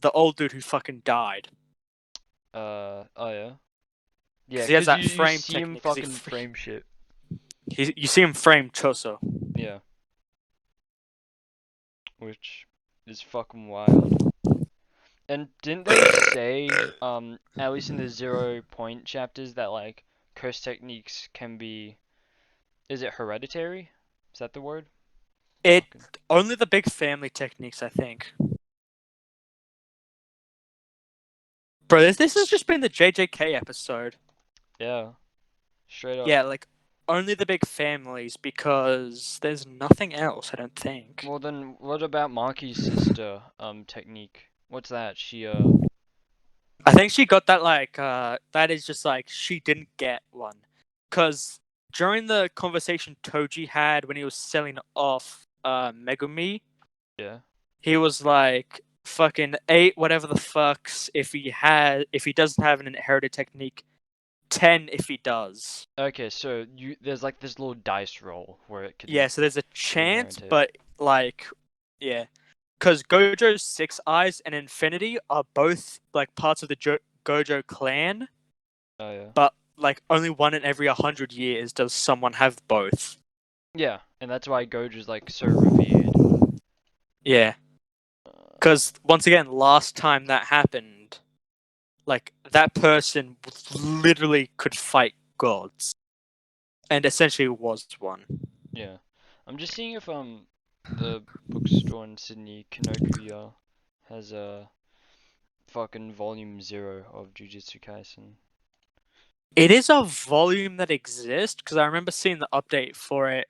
The old dude who fucking died. Oh yeah. Yeah, He has 'cause that you frame see him technique. 'Cause fucking frame shit. you see him frame Choso. Yeah. Which is fucking wild. And didn't they say, at least in the 0 point chapters, that like curse techniques can be, is it hereditary? Is that the word? It Fucking- only the big family techniques, I think. Bro, this has just been the JJK episode. Yeah. Straight up. Yeah, like only the big families because there's nothing else, I don't think. Well then, what about Maki's sister, technique? What's that? She, I think she got that like that is just like she didn't get one. Cause during the conversation Toji had when he was selling off Megumi, yeah. he was like fucking 8 whatever the fucks if he doesn't have an inherited technique, 10 if he does. Okay, so there's like this little dice roll where it could. Yeah, so there's a chance, inherited. but like yeah. Because Gojo's Six Eyes and Infinity are both like parts of the Gojo clan, Oh yeah. but like only one in every 100 years does someone have both. Yeah, and that's why Gojo's like so revered. Yeah, because once again, last time that happened, like that person literally could fight gods, and essentially was one. Yeah, I'm just seeing if the bookstore in Sydney, Kinokuya, has a fucking volume 0 of Jujutsu Kaisen. It is a volume that exists because I remember seeing the update for it.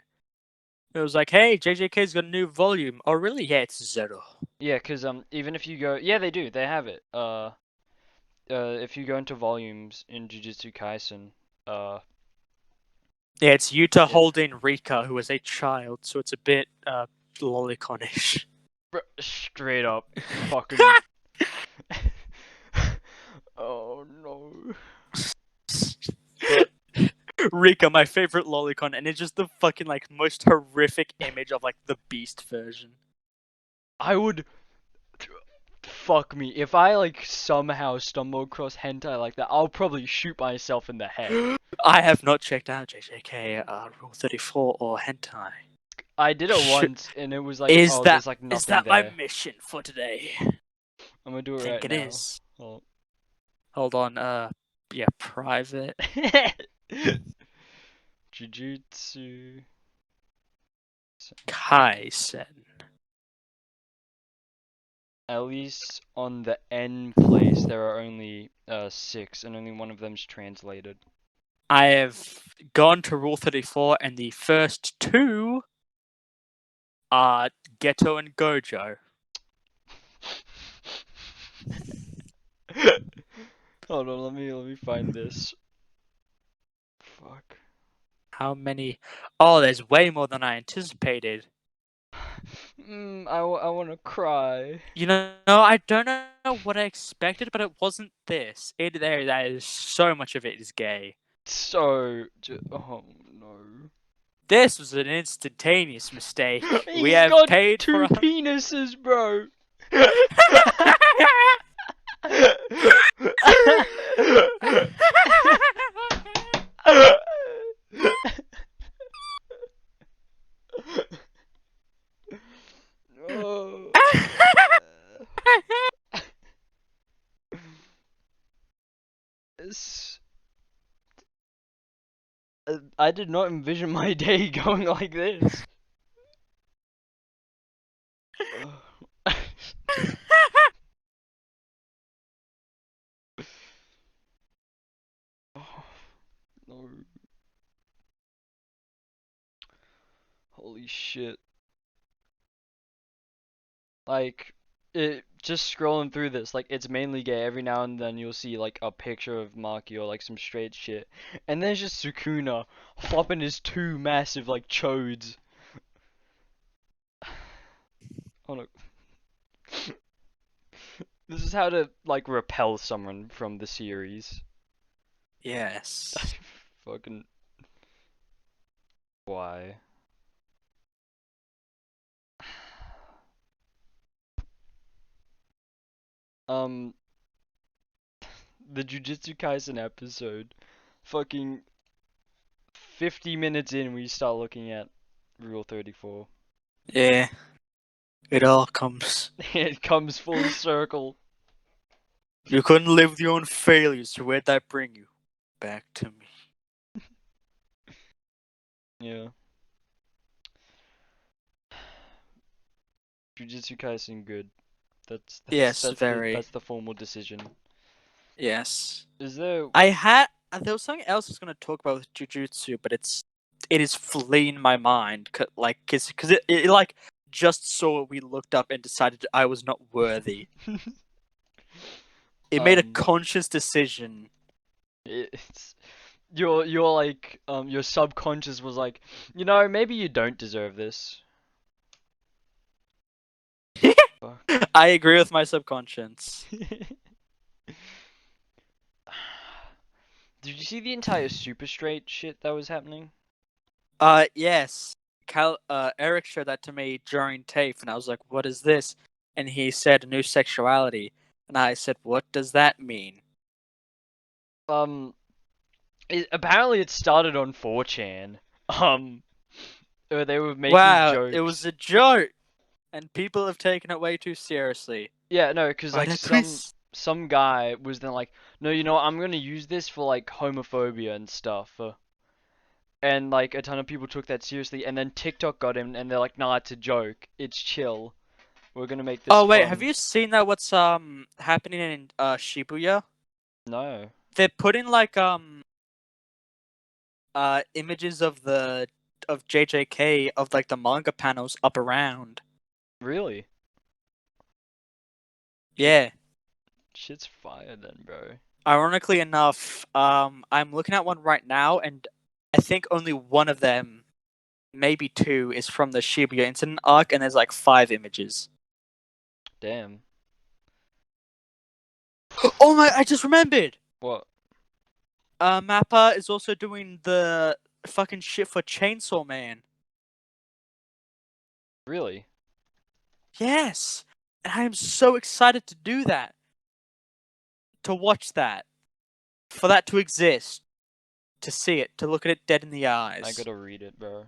It was like, hey, JJK's got a new volume. Oh, really? Yeah, it's 0. Yeah, cause even if you go, yeah, they do, they have it. If you go into volumes in Jujutsu Kaisen, Yeah, it's Yuta Yeah. holding Rika, who is a child, so it's a bit loliconish. straight up, fucking. Oh no. Rika, my favorite lolicon, and it's just the fucking like most horrific image of like the beast version. I would. Fuck me. If I like somehow stumble across hentai like that, I'll probably shoot myself in the head. I have not checked out JJK Rule 34 or hentai. I did it Sh- once and it was like, Is oh, that there's like nothing is that there. my mission for today? I'm gonna do I it think right it now. is. Oh. Hold on, yeah, private. Jujutsu. Kaisen. At least on the N place, there are only 6, and only one of them's translated. I have gone to Rule 34, and the first 2 are Ghetto and Gojo. Hold on, let me find this. Fuck. How many? Oh, there's way more than I anticipated. I wanna cry. You know, I don't know what I expected, but it wasn't this. That is so much of it is gay. So, oh no. This was an instantaneous mistake. We He's have got paid 2 for. penises, bro. Oh. This- I did not envision my day going like this. Oh, no. Holy shit. Like, just scrolling through this, like, it's mainly gay. Every now and then you'll see, like, a picture of Maki or, like, some straight shit. And then it's just Sukuna flopping his 2 massive, like, chodes. Oh no. This is how to, like, repel someone from the series. Yes. Fucking. Why? Um, the Jujutsu Kaisen episode, fucking 50 minutes in, we start looking at Rule 34. Yeah. It all comes. It comes full circle. You couldn't live with your own failures, so where'd that bring you? Back to me. Yeah. Jujutsu Kaisen good. Yes, that's very. that's the formal decision. Yes. Is there There was something else I was going to talk about with Jujutsu, but it is fleeing my mind, cause it like just saw what we looked up and decided I was not worthy. It made a conscious decision. it's your like your subconscious was like, maybe you don't deserve this. Fuck. I agree with my subconscious. Did you see the entire Super Straight shit that was happening? Yes. Eric showed that to me during TAFE, and I was like, "What is this?" And he said, "New sexuality," and I said, "What does that mean?" Apparently it started on 4chan. Where they were making Wow, jokes. it was a joke, and people have taken it way too seriously. Yeah, no, because What like a twist. some guy was then like, no, I'm gonna use this for like homophobia and stuff. And like a ton of people took that seriously, and then TikTok got him, and they're like, nah, it's a joke. It's chill. We're gonna make this Oh wait, fun. have you seen that? What's happening in Shibuya? No. They're putting like images of JJK of like the manga panels up around. Really? Yeah. Shit's fire then, bro. Ironically enough, I'm looking at one right now, and I think only one of them, maybe 2, is from the Shibuya incident arc, and there's like 5 images. Damn. Oh my! I just remembered. What? Mappa is also doing the fucking shit for Chainsaw Man. Really? Yes, and I am so excited to do that. To watch that, for that to exist, to see it, to look at it dead in the eyes. I gotta read it, bro.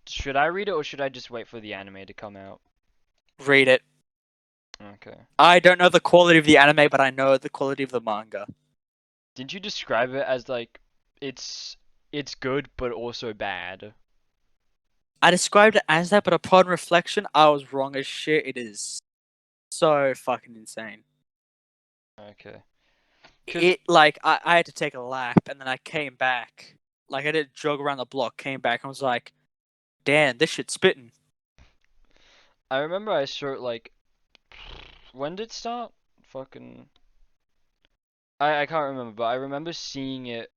Should I read it, or should I just wait for the anime to come out? Read it. Okay. I don't know the quality of the anime, but I know the quality of the manga. Didn't you describe it as like it's good but also bad? I described it as that, but upon reflection, I was wrong as shit. It is so fucking insane. Okay. It like I had to take a lap and then I came back. Like I did a jog around the block, came back and was like, damn, this shit's spitting. I remember I saw it like, when did it start? Fucking, I can't remember, but I remember seeing it,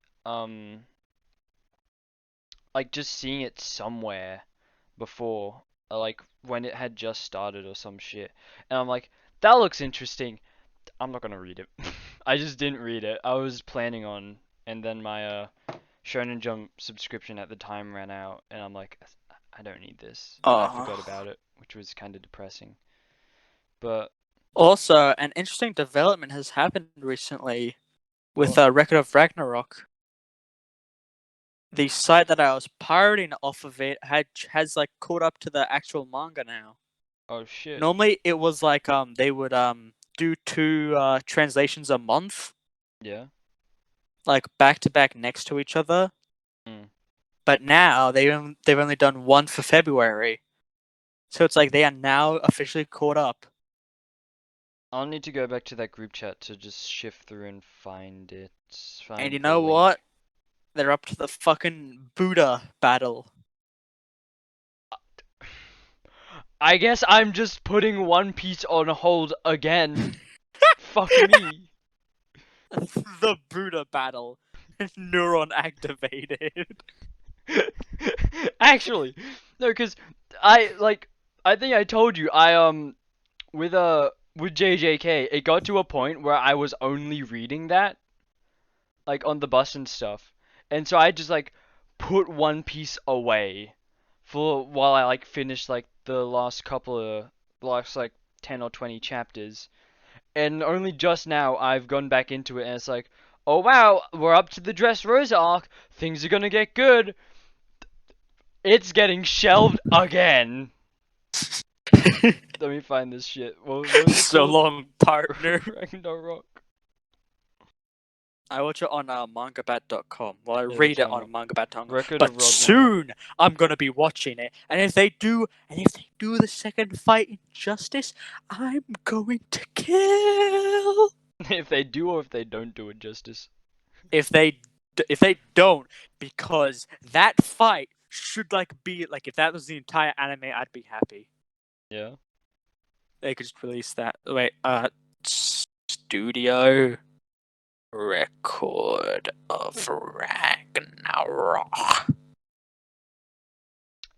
like just seeing it somewhere before, like when it had just started or some shit, and I'm like, that looks interesting. I'm not gonna read it. I just didn't read it. I was planning on, and then my Shonen Jump subscription at the time ran out, and I'm like, I don't need this. And I forgot about it, which was kind of depressing. But Also, an interesting development has happened recently with What? Record of Ragnarok. The site that I was pirating off of it has like caught up to the actual manga now. Oh shit. Normally, it was like they would do two translations a month, Yeah. like back to back next to each other. Mm. But now they've only done one for February, so it's like they are now officially caught up. I'll need to go back to that group chat to just shift through and find it. And Find you the know link. what? They're up to the fucking Buddha battle. I guess I'm just putting One Piece on hold again. Fuck me. The Buddha battle. Neuron activated. Actually, no, cause I think I told you with JJK, it got to a point where I was only reading that like on the bus and stuff, and so I just like put One Piece away for while I like finished like the last like 10 or 20 chapters, and only just now I've gone back into it and it's like, oh wow, we're up to the Dressrosa arc, things are gonna get good. It's getting shelved again. Let me find this shit. What was it So called? long, partner. Ragnarok. I watch it on mangabat.com. Well, I Yeah, read that's it what on I'm mangabat.com. Record of But Ragnarok. soon I'm gonna be watching it, and if they do the second fight in justice, I'm going to kill. If they do or if they don't do it justice. If they don't, because that fight should like be like if that was the entire anime, I'd be happy. Yeah. They could just release that. Wait, studio record of Ragnarok.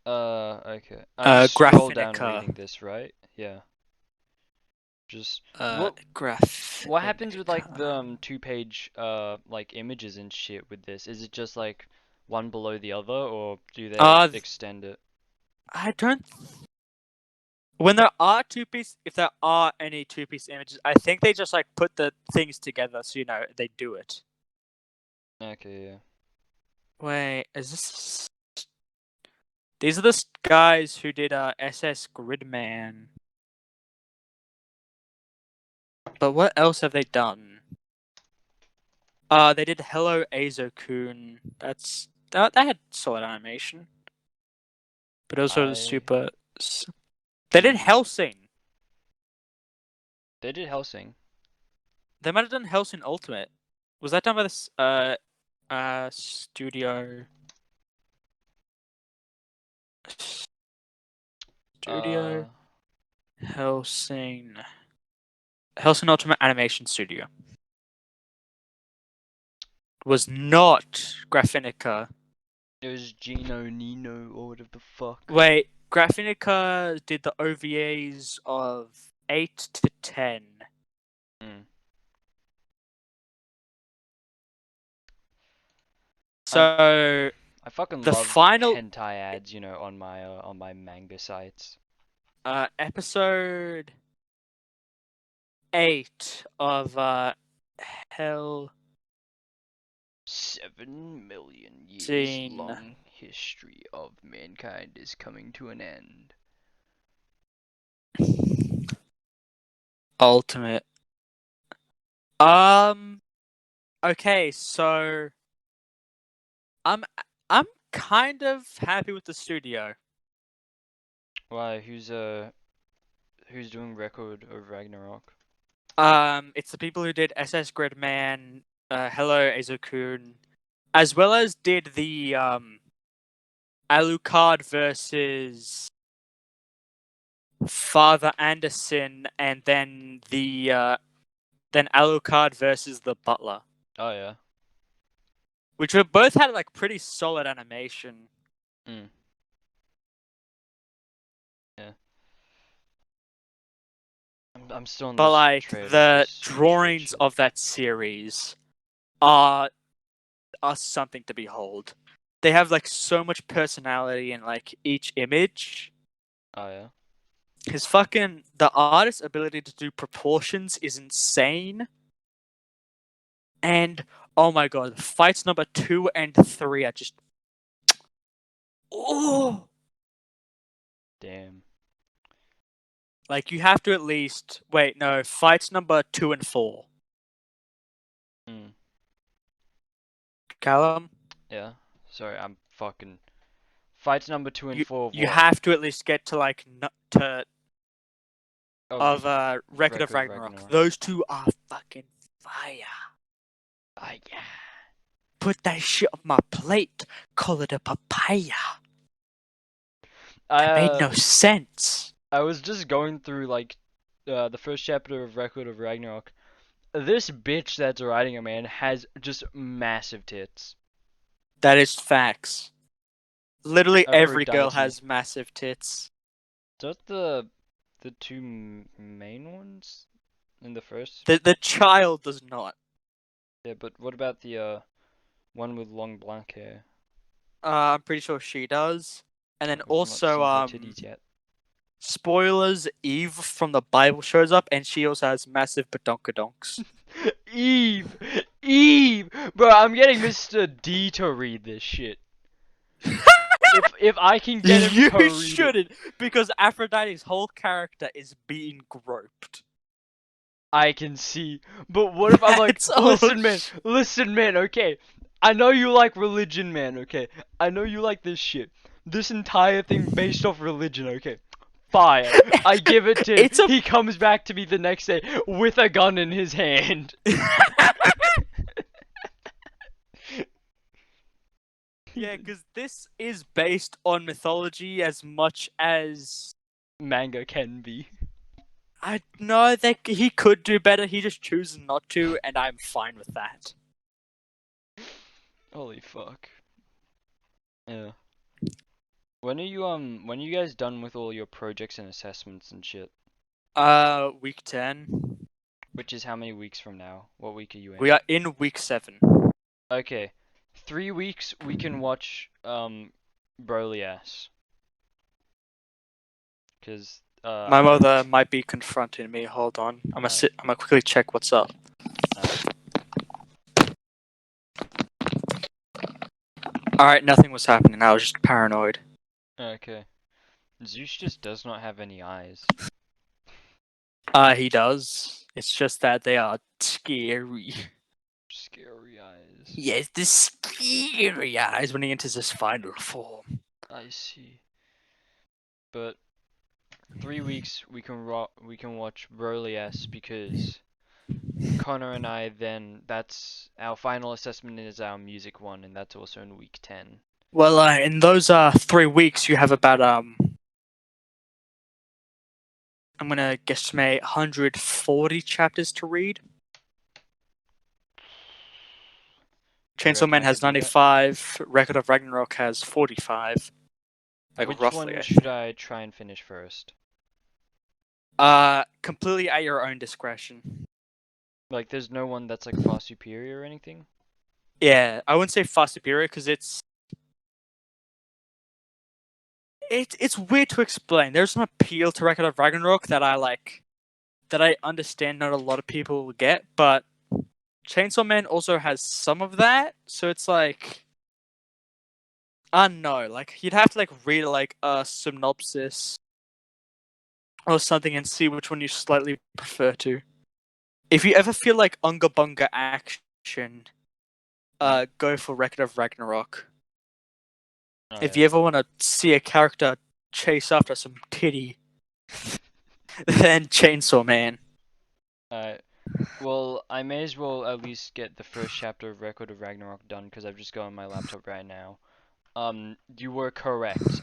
Okay. I'm just scroll down Graphinica. reading this, right? Yeah. Just what Graphinica. happens with like the 2-page like images and shit with this? Is it just like one below the other, or do they extend it? I don't. When there are if there are any two-piece images, I think they just like put the things together, so you know they do it. Okay, yeah. Wait, is this? These are the guys who did SS Gridman. But what else have they done? They did Hello Azo-kun. That had solid animation. But also super. They did Hellsing. They did Hellsing. They might have done Hellsing Ultimate. Was that done by this studio? Hellsing Ultimate Animation Studio. Was not Graphinica. It was Gino Nino or whatever the fuck. Wait, Graphinica did the OVAs of 8 to 10. Mm. So I fucking the love final hentai ads, you know, on my manga sites. Episode 8 of Hell 7 million years Scene. long history of mankind is coming to an end. Ultimate. Okay, so I'm kind of happy with the studio. Why? Who's doing Record of Ragnarok? It's the people who did SS Gridman, Hello Azukun, as well as did the Alucard versus Father Anderson, and then then Alucard versus the Butler, Oh yeah. which were both had like pretty solid animation. Mm. Yeah. I'm still in But this like trailer. the This huge drawings picture. of that series are something to behold. They have like so much personality in like each image. Oh yeah. The artist's ability to do proportions is insane. And oh my god, fights number 2 and 3 are just oh, Damn. like you have to at least wait. No, fights number 2 and 4. Mm. Callum, Yeah. Sorry, I'm fucking. Fights number 2 and 4 of you what? have to at least get to like to Of Record of Record of Ragnarok. Those two are fucking fire. Ah yeah. Put that shit on my plate. Call it a papaya. That made no sense. I was just going through like the first chapter of Record of Ragnarok. This bitch that's riding a man has just massive tits. That is facts. Literally every girl Aphrodite. has massive tits. Don't the two main ones in the first? The child does not. Yeah, but what about the one with long black hair? I'm pretty sure she does. And then I've not also, seen her titties yet. spoilers, Eve from the Bible shows up, and she also has massive badonkadonks. Eve! Eve! Bro, I'm getting Mr. D to read this shit. If I can get him You to read it. shouldn't, because Aphrodite's whole character is being groped. I can see. But what if I'm like, That's all listen, man, okay. I know you like religion, man, okay. I know you like this shit. This entire thing based off religion, okay. Fire. I give it to him. He comes back to me the next day with a gun in his hand. Yeah, because this is based on mythology as much as Manga can be. I know that he could do better. He just chooses not to, and I'm fine with that. Holy fuck. Yeah. When are you guys done with all your projects and assessments and shit? Week 10. Which is how many weeks from now? What week are you in? We are in week 7. Okay. 3 weeks we can watch Broly ass. Cause My mother might be confronting me. Hold on. I'm gonna quickly check what's up. Alright, nothing was happening. I was just paranoid. Okay. Zeus just does not have any eyes. He does. It's just that they are scary. Scary eyes. Yes, the scary eyes when he enters his final form. I see. But 3 weeks we can watch Broly S because Connor and I then that's our final assessment is our music one and that's also in week 10. Well, in those 3 weeks, you have about I'm gonna guesstimate 140 chapters to read. Chainsaw Man has 95. Record of Ragnarok has 45. Like Which roughly. one should I try and finish first? Completely at your own discretion. Like, there's no one that's like far superior or anything? Yeah, I wouldn't say far superior because it's weird to explain. There's an appeal to Record of Ragnarok that I understand not a lot of people will get, but Chainsaw Man also has some of that, so it's like I don't know, like you'd have to like read like a synopsis or something and see which one you slightly prefer to. If you ever feel like Unga Bunga action, go for Record of Ragnarok. Oh, If yeah. you ever want to see a character chase after some titty. Then Chainsaw Man. Alright. Well, I may as well at least get the first chapter of Record of Ragnarok done because I've just got on my laptop right now. You were correct.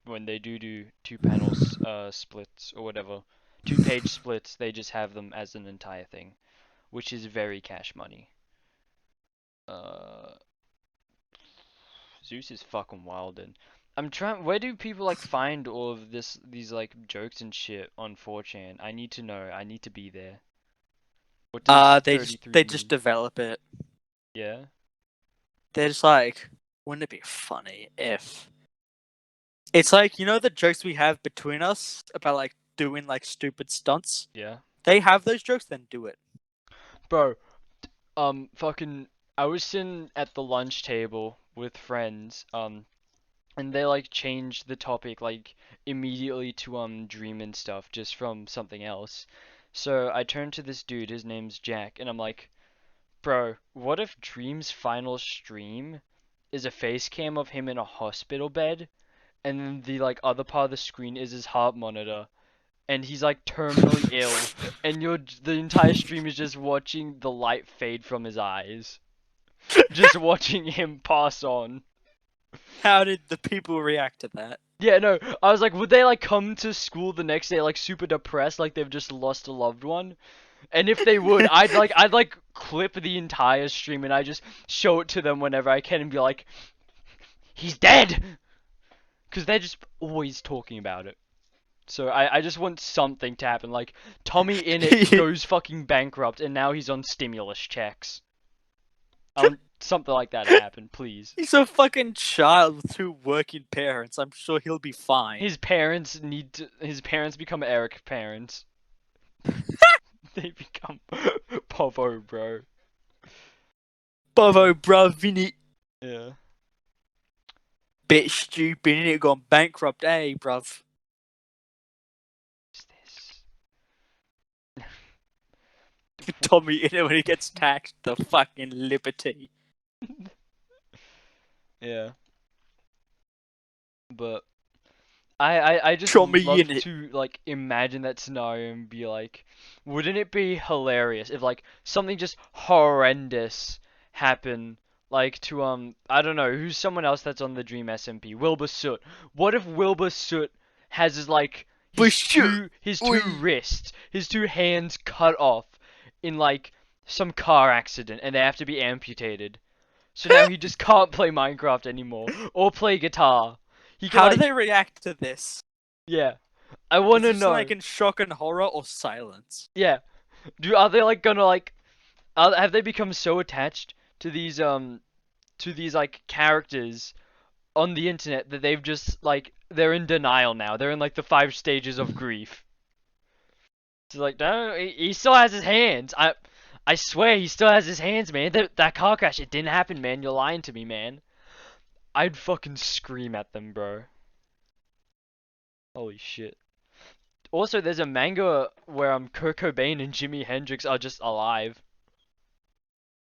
When they do two panels, splits or whatever, 2-page splits, they just have them as an entire thing, which is very cash money. Zeus is fucking wild, and I'm trying. Where do people like find all of these like jokes and shit on 4chan? I need to know. I need to be there. What does They 33 just mean? develop it. Yeah. They're just like, wouldn't it be funny if it's like, you know, the jokes we have between us about like doing like stupid stunts? Yeah. They have those jokes, then do it. Bro, fucking, I was sitting at the lunch table with friends, and they like changed the topic like immediately to dream and stuff just from something else. So I turned to this dude, his name's Jack, and I'm like, bro, what if Dream's final stream is a face cam of him in a hospital bed, and then the like other part of the screen is his heart monitor, and he's like terminally ill, and the entire stream is just watching the light fade from his eyes, just watching him pass on. How did the people react to that? Yeah, no, I was like, would they like come to school the next day like super depressed, like they've just lost a loved one? And if they would, I'd like clip the entire stream and I just show it to them whenever I can and be like, he's dead, because they're just always talking about it. So I just want something to happen, like Tommy Innit goes fucking bankrupt and now he's on stimulus checks. I want something like that to happen, please. He's a fucking child with 2 working parents. I'm sure he'll be fine. His parents become Eric parents. They become Povo, bro. Bovo, bruv, innit? Yeah. Bit stupid, innit? Gone bankrupt, eh, bruv? What's this? Tommy innit when he gets taxed, the fucking liberty. Yeah. But I just Tommy love innit. to like imagine that scenario and be like, wouldn't it be hilarious if like something just horrendous happened, like to I don't know, who's someone else that's on the Dream SMP? Wilbur Soot. What if Wilbur Soot has his two wrists, his 2 hands cut off in like some car accident and they have to be amputated? So now he just can't play Minecraft anymore or play guitar. He can, How like, do they react to this? Yeah, I want to Is this know. like in shock and horror or silence? Yeah, are they like gonna like? Have they become so attached to these like characters on the internet that they've just like they're in denial now? They're in like the 5 stages of grief. It's like, no, he still has his hands. I swear he still has his hands, man. That car crash, it didn't happen, man. You're lying to me, man. I'd fucking scream at them, bro. Holy shit. Also, there's a manga where Kurt Cobain and Jimi Hendrix are just alive.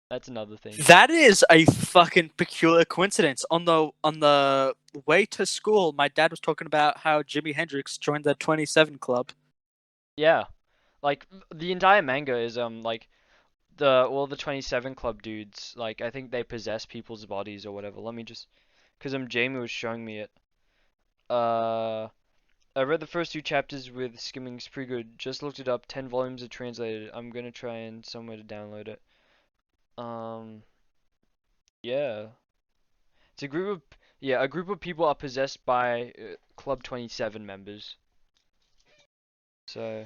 That's another thing. That is a fucking peculiar coincidence. On the way to school, my dad was talking about how Jimi Hendrix joined the 27 Club. Yeah. Like, the entire manga is, like, all the 27 Club dudes, like, I think they possess people's bodies or whatever. Let me just... Because Jamie was showing me it. I read the first 2 chapters with skimming. It's pretty good. Just looked it up. 10 volumes are translated. I'm gonna try and somewhere to download it. Yeah. It's a group of people are possessed by Club 27 members. So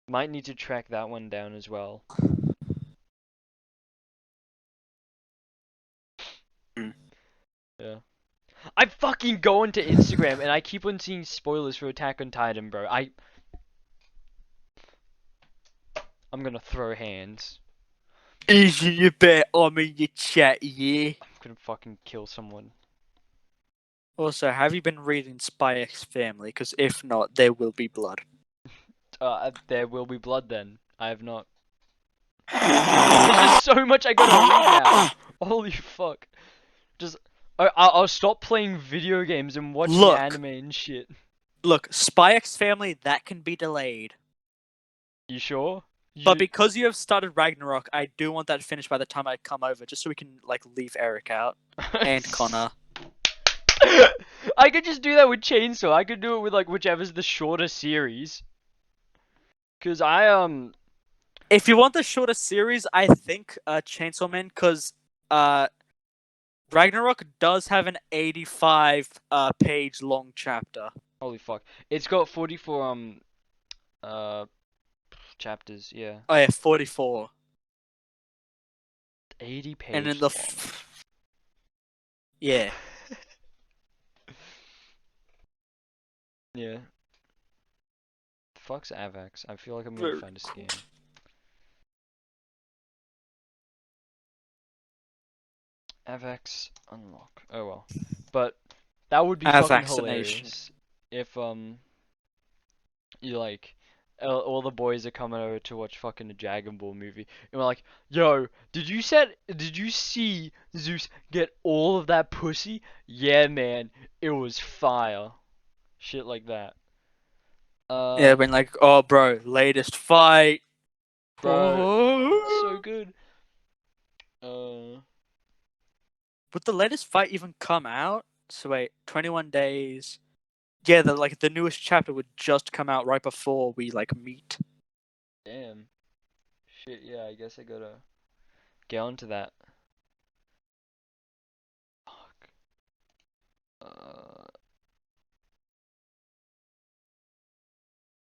might need to track that one down as well. Yeah. I fucking go into Instagram and I keep on seeing spoilers for Attack on Titan, bro. I'm gonna throw hands. Isn't you bet I'm in your chat, yeah? I'm gonna fucking kill someone. Also, have you been reading Spy X Family? Because if not, there will be blood. There will be blood then. I have not. There's just so much I gotta read now. Holy fuck. Just I'll stop playing video games and watching Look. anime and shit. Look, Spy X Family, that can be delayed. You sure? But because you have started Ragnarok, I do want that finished by the time I come over, just so we can like leave Eric out and Connor. I could just do that with Chainsaw. I could do it with like whichever's the shorter series. Cause If you want the shorter series, I think Chainsaw Man, because Ragnarok does have an 85 page long chapter. holy fuck. It's got 44 uh chapters, yeah. Oh yeah, 44. 80 pages And then the yeah. Yeah. Fuck's Avax. I feel like I'm gonna find a scam. Avax unlock. Oh well. But that would be fucking Vaccination. hilarious if you like all the boys are coming over to watch fucking a Dragon Ball movie and we're like, yo, did you see Zeus get all of that pussy? Yeah, man, it was fire. Shit like that. Yeah, been like, oh bro, latest fight. Bro, so good. Would the latest fight even come out? So wait, 21 days. Yeah, the newest chapter would just come out right before we like meet. Damn. Shit, yeah, I guess I gotta get onto that. Fuck.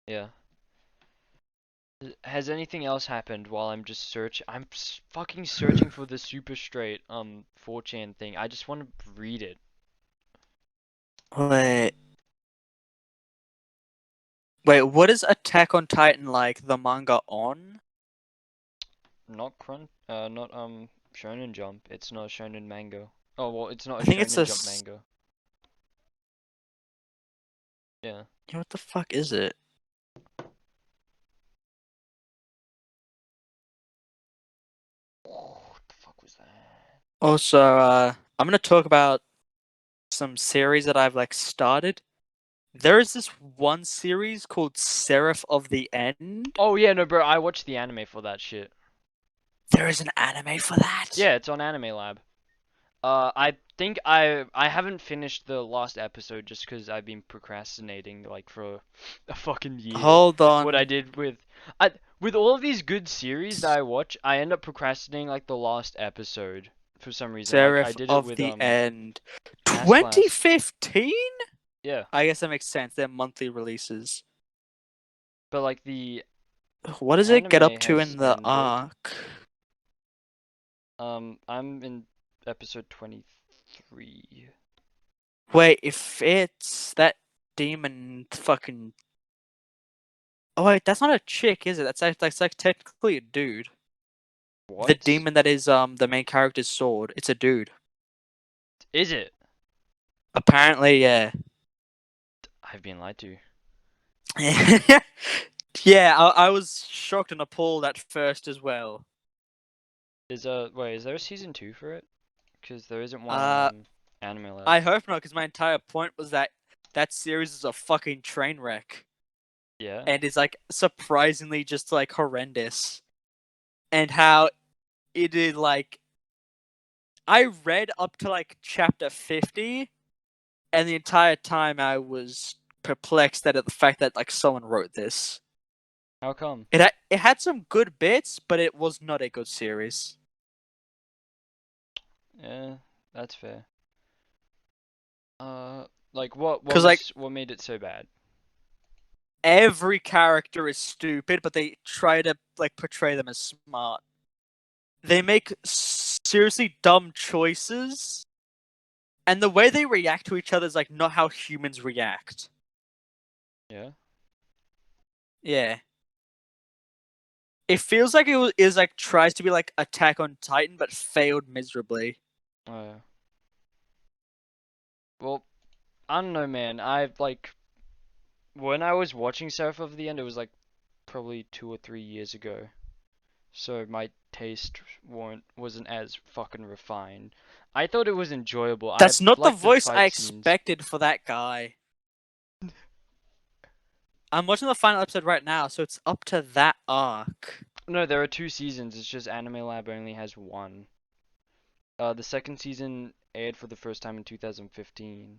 Yeah. Has anything else happened while I'm just I'm fucking searching for the super straight 4chan thing. I just want to read it. Wait, what is Attack on Titan like? The manga on? Not Shonen Jump. It's not a Shonen manga. Oh well, it's not a I think Shonen it's a Jump manga. Yeah. Yeah, what the fuck is it? What the fuck was that? Also, I'm gonna talk about some series that I've like started. There is this one series called Seraph of the End. Oh yeah, no, bro. I watched the anime for that shit. There is an anime for that. Yeah, it's on Anime Lab. I think I haven't finished the last episode just because I've been procrastinating like for a fucking year. Hold on. What I did with all of these good series that I watch, I end up procrastinating like the last episode for some reason. Seraph like I did of it with the End. Mass Class. 2015? Yeah. I guess that makes sense. They're monthly releases. But like the What does it get anime up to has in the ended. arc? I'm in episode 23. Wait, if it's that demon fucking. Oh wait, that's not a chick, is it? That's like technically a dude. What? The demon that is the main character's sword. It's a dude. Is it? Apparently, yeah. I've been lied to. Yeah, I was shocked and appalled at first as well. Is there a season 2 for it? Because there isn't one on Anime Lab. I hope not, because my entire point was that series is a fucking train wreck. Yeah. And is like surprisingly just like horrendous. And how it is like I read up to like chapter 50, and the entire time I was perplexed at the fact that like someone wrote this. How come? It had some good bits, but it was not a good series. Yeah, that's fair. Like what made it so bad? Every character is stupid, but they try to like portray them as smart. They make seriously dumb choices, and the way they react to each other is like not how humans react. Yeah. Yeah. It feels like it is like tries to be like Attack on Titan, but failed miserably. Oh yeah. Well, I don't know, man. I've like when I was watching Seraph of the End, it was like probably 2 or 3 years ago. So my taste wasn't as fucking refined. I thought it was enjoyable. That's I not the liked the voice I fight scenes. expected for that guy. I'm watching the final episode right now, so it's up to that arc. No, there are 2 seasons. It's just Anime Lab only has 1. The second season aired for the first time in 2015.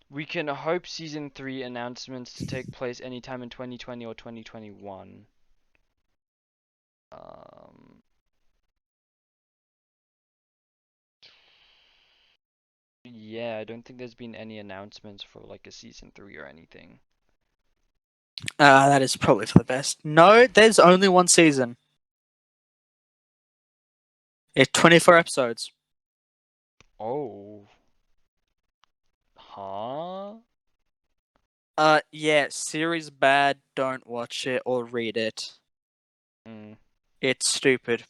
We can hope season 3 announcements to take place anytime in 2020 or 2021. Yeah, I don't think there's been any announcements for like a season 3 or anything. That is probably for the best. No, there's only one season. It's 24 episodes. Oh. Huh? Yeah, series bad, don't watch it or read it. It's stupid.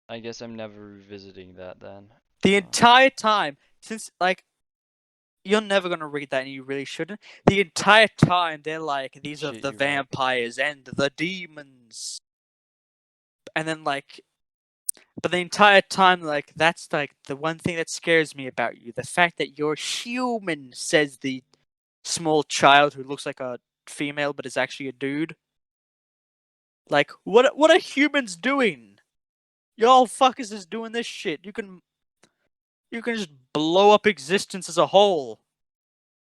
I guess I'm never revisiting that then. The entire time, since, like, you're never gonna read that and you really shouldn't. The entire time, they're like, these are Shit, the you're right. vampires and the demons. And then, like, but the entire time, like, that's, like, the one thing that scares me about you. The fact that you're human, says the small child who looks like a female but is actually a dude. Like, what are humans doing? Y'all fuckers is doing this shit. You can just blow up existence as a whole.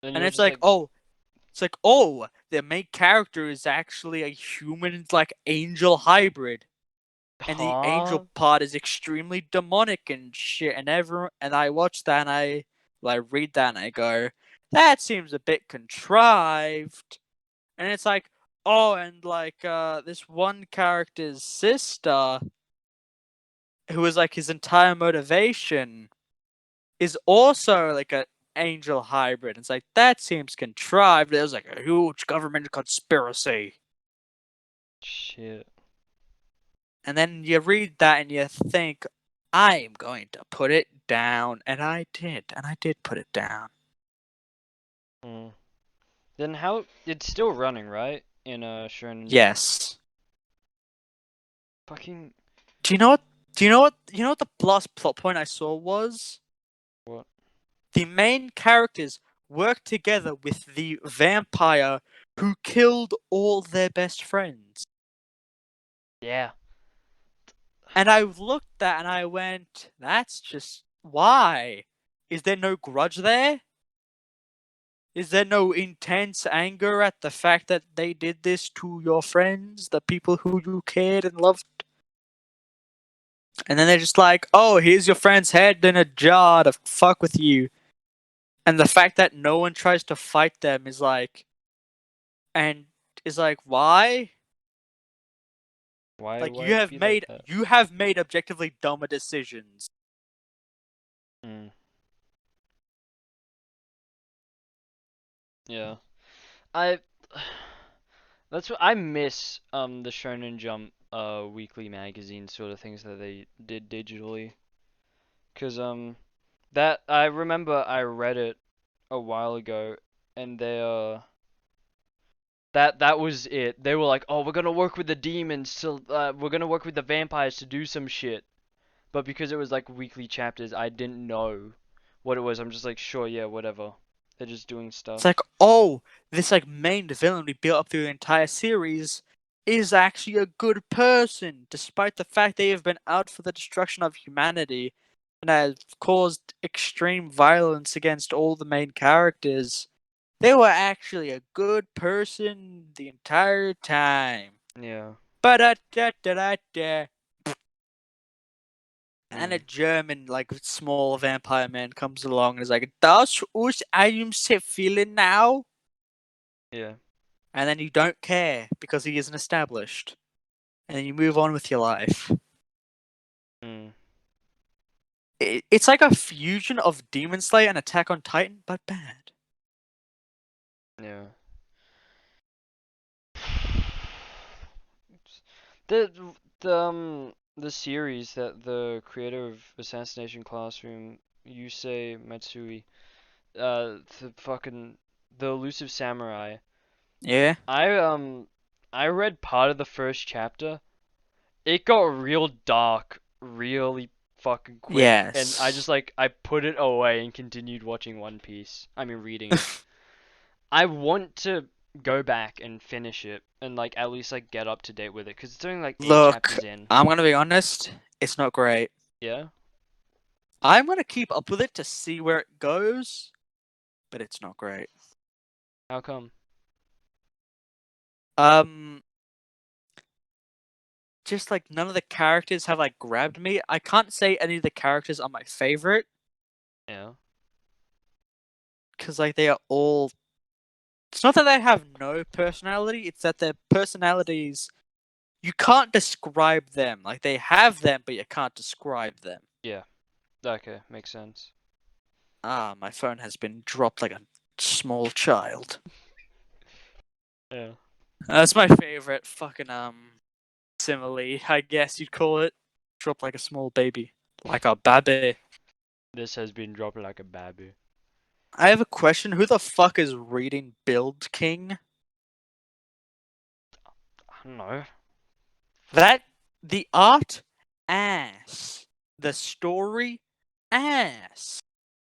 And you're it's just like, oh, the main character is actually a human, like, angel hybrid. And the angel huh? part is extremely demonic and shit. And I watch that and I read that and I go, that seems a bit contrived. And it's like, oh, and like this one character's sister, who is like his entire motivation, is also like a angel hybrid. It's like, that seems contrived. There's like a huge government conspiracy. Shit. And then you read that and you think, I'm going to put it down. And I did put it down. Then how? It's still running, right? In Shonen Jump? Yes. Fucking. Do you know what the last plot point I saw was? What? The main characters work together with the vampire who killed all their best friends. Yeah. And I looked at that and I went, that's just why? Is there no grudge there? Is there no intense anger at the fact that they did this to your friends, the people who you cared and loved? And then they're just like, oh, here's your friend's head in a jar to fuck with you. And the fact that no one tries to fight them is like, why? Why? Like, Why you have be made like that? you have made objectively dumber decisions. Yeah. That's what I miss. The Shonen Jump weekly magazine sort of things that they did digitally. Cause that I remember I read it a while ago, and they that was it. They were like, oh, we're gonna work with the demons to we're gonna work with the vampires to do some shit. But because it was like weekly chapters, I didn't know what it was. I'm just like, sure, yeah, whatever. They're just doing stuff. It's like, oh, this like main villain we built up through the entire series is actually a good person, despite the fact they have been out for the destruction of humanity and have caused extreme violence against all the main characters. They were actually a good person the entire time. Yeah. Ba-da-da-da-da-da. And a German, like, small vampire man comes along and is like, das ist einem feeling now? Yeah. And then you don't care because he isn't established. And then you move on with your life. It's like a fusion of Demon Slayer and Attack on Titan, but bad. Yeah. The series that the creator of Assassination Classroom, Yusei Matsui, the Elusive Samurai. Yeah. I read part of the first chapter, it got real dark really fucking quick, and I just Yes. I put it away and continued watching One Piece. I mean, reading it. I want to go back and finish it and like at least like get up to date with it because it's only like 8 Look, chapters in. I'm gonna be honest. It's not great. Yeah. I'm gonna keep up with it to see where it goes, but it's not great. How come? Um, just like none of the characters have like grabbed me. I can't say any of the characters are my favorite Yeah. because like they are all. It's not that they have no personality. It's that their personalities you can't describe them. Like they have them, but you can't describe them. Yeah. Okay, makes sense. Ah, my phone has been dropped like a small child. Yeah. That's my favorite fucking simile, I guess you'd call it. Drop like a small baby, like a baby. This has been dropped like a baby. I have a question. Who the fuck is reading Build King? I don't know. That the art ass, the story ass,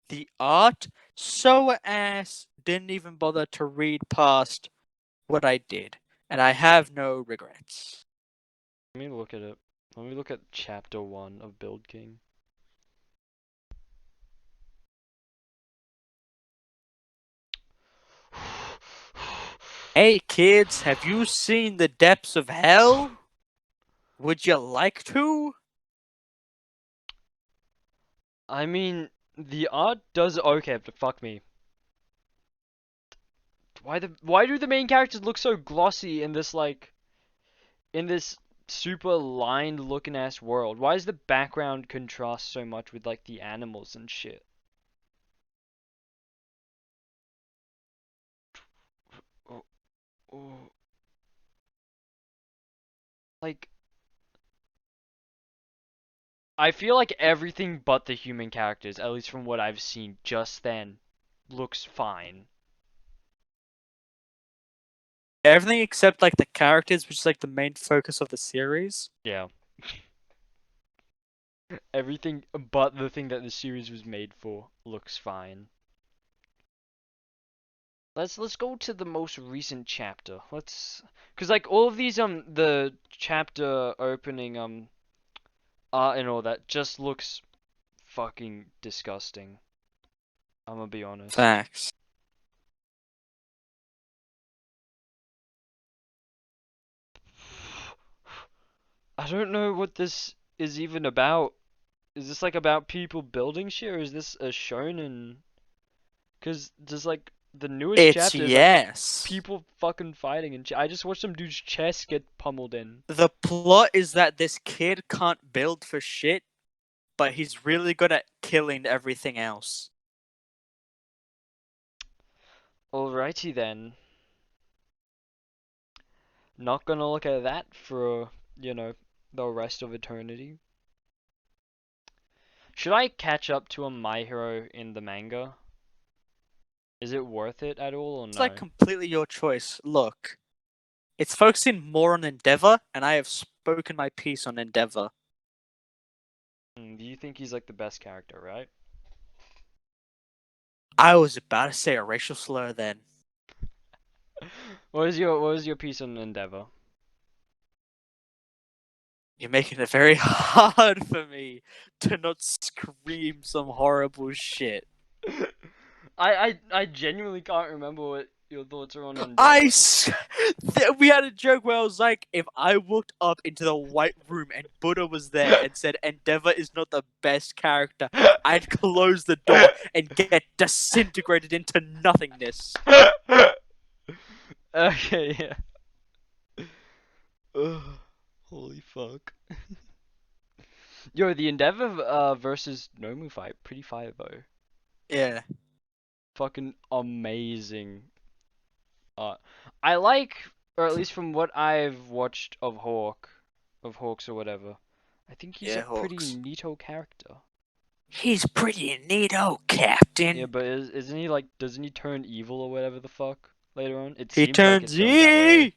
the art so ass. Didn't even bother to read past what I did, and I have no regrets. Let me look at it. Let me look at chapter 1 of Build King. Hey kids, have you seen the depths of hell? Would you like to? I mean, the art does okay, but fuck me. Why do the main characters look so glossy in this in this super lined looking ass world? Why does the background contrast so much with like the animals and shit? Oh, oh. Like I feel like everything but the human characters, at least from what I've seen just then, looks fine. Everything except like the characters, which is like the main focus of the series. Yeah. Everything but the thing that the series was made for looks fine. Let's go to the most recent chapter. Cause like all of these the chapter opening art and all that just looks fucking disgusting. I'm gonna be honest. Facts. I don't know what this is even about. Is this like about people building shit, or is this a shonen? Cause there's like the newest It's chapter is like yes. people fucking fighting and I just watched some dude's chest get pummeled in. The plot is that this kid can't build for shit, but he's really good at killing everything else. Alrighty then. Not gonna look at that for, the rest of eternity. Should I catch up to a My Hero in the manga? Is it worth it at all or It's no? like completely your choice. Look, it's focusing more on Endeavor, and I have spoken my piece on Endeavor. Do you think he's like the best character, right? I was about to say a racial slur then. What was your piece on Endeavor? You're making it very hard for me to not scream some horrible shit. I genuinely can't remember what your thoughts are on Endeavor. We had a joke where I was like, if I walked up into the white room and Buddha was there and said Endeavor is not the best character, I'd close the door and get disintegrated into nothingness. Okay, yeah. Ugh, holy fuck. Yo, the Endeavor versus Nomu fight, pretty fire though. Yeah. Fucking amazing. I like, or at least from what I've watched of Hawks or whatever, I think he's Yeah, a pretty Hawks. neato character. He's pretty neato, Yeah, Captain. but isn't he like, doesn't he turn evil or whatever the fuck later on? It He seems like it turns turns that way.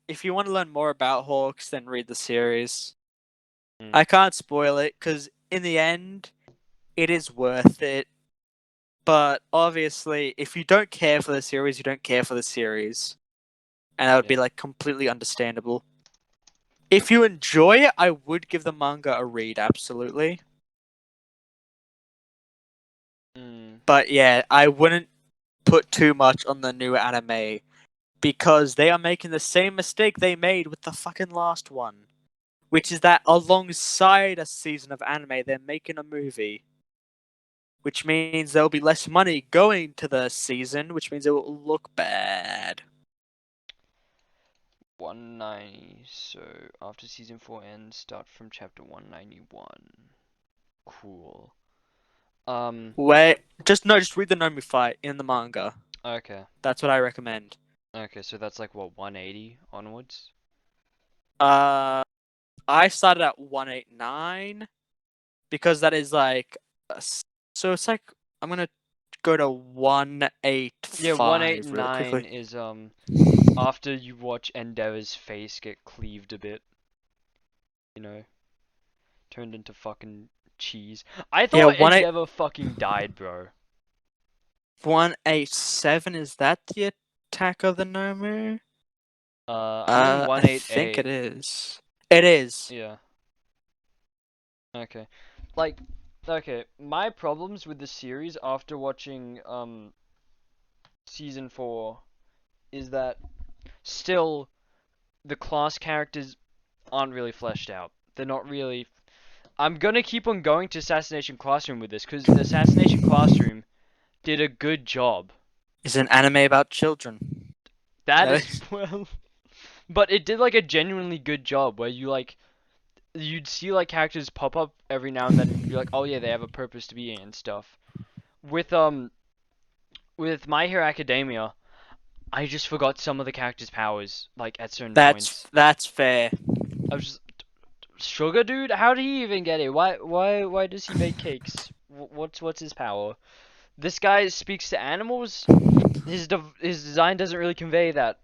E. if you want to learn more about Hawks, then read the series. Mm. I can't spoil it because in the end, it is worth it. But obviously, if you don't care for the series, you don't care for the series, and that would be Yeah. like completely understandable. If you enjoy it, I would give the manga a read, absolutely. Mm. But yeah, I wouldn't put too much on the new anime because they are making the same mistake they made with the fucking last one, which is that alongside a season of anime, they're making a movie, which means there'll be less money going to the season, which means it will look bad. 190. So after season 4 ends, start from chapter 191. Cool. Wait, just read the Nomi fight in the manga. Okay. That's what I recommend. Okay, so that's like what, 180 onwards? I started at 189 because that is like, so it's like I'm gonna go to 185 Yeah, really 189 quickly. is after you watch Endeavor's face get cleaved a bit, you know, turned into fucking cheese. I Yeah, thought Endeavor fucking died, bro. 187, is that the Attack of the Nomu? I'm in I think 188. it is. It is. Yeah. Okay. Like, okay, my problems with the series after watching season 4 is that still the class characters aren't really fleshed out. They're not really. I'm gonna keep on going to Assassination Classroom with this because Assassination Classroom did a good job. It's an anime about children. That That is is. well, but it did like a genuinely good job where you like you'd see like characters pop up every now and then and you'd be like, oh yeah, they have a purpose to be in and stuff. With My Hero Academia, I just forgot some of the characters' powers like at certain points. That's fair. I was just Sugar Dude, how did he even get it? Why does he make cakes? What's his power? This guy speaks to animals. His design doesn't really convey that.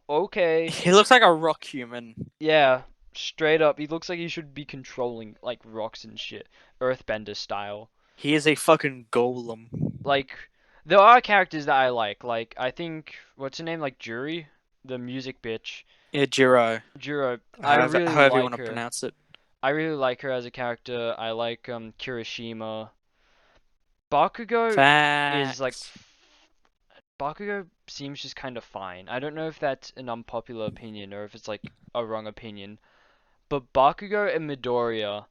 Okay, He looks like a rock human. yeah, straight up, he looks like he should be controlling like rocks and shit, Earthbender style. He is a fucking golem. Like there are characters that I like. Like I think what's her name? Like Juri, the music bitch. Yeah, Jiro. Juro, I really However you like want to her. pronounce it. I really like her as a character. I like Kirishima. Bakugo is like Facts. Bakugo seems just kind of fine. I don't know if that's an unpopular opinion or if it's like a wrong opinion, but Bakugo and Midoriya,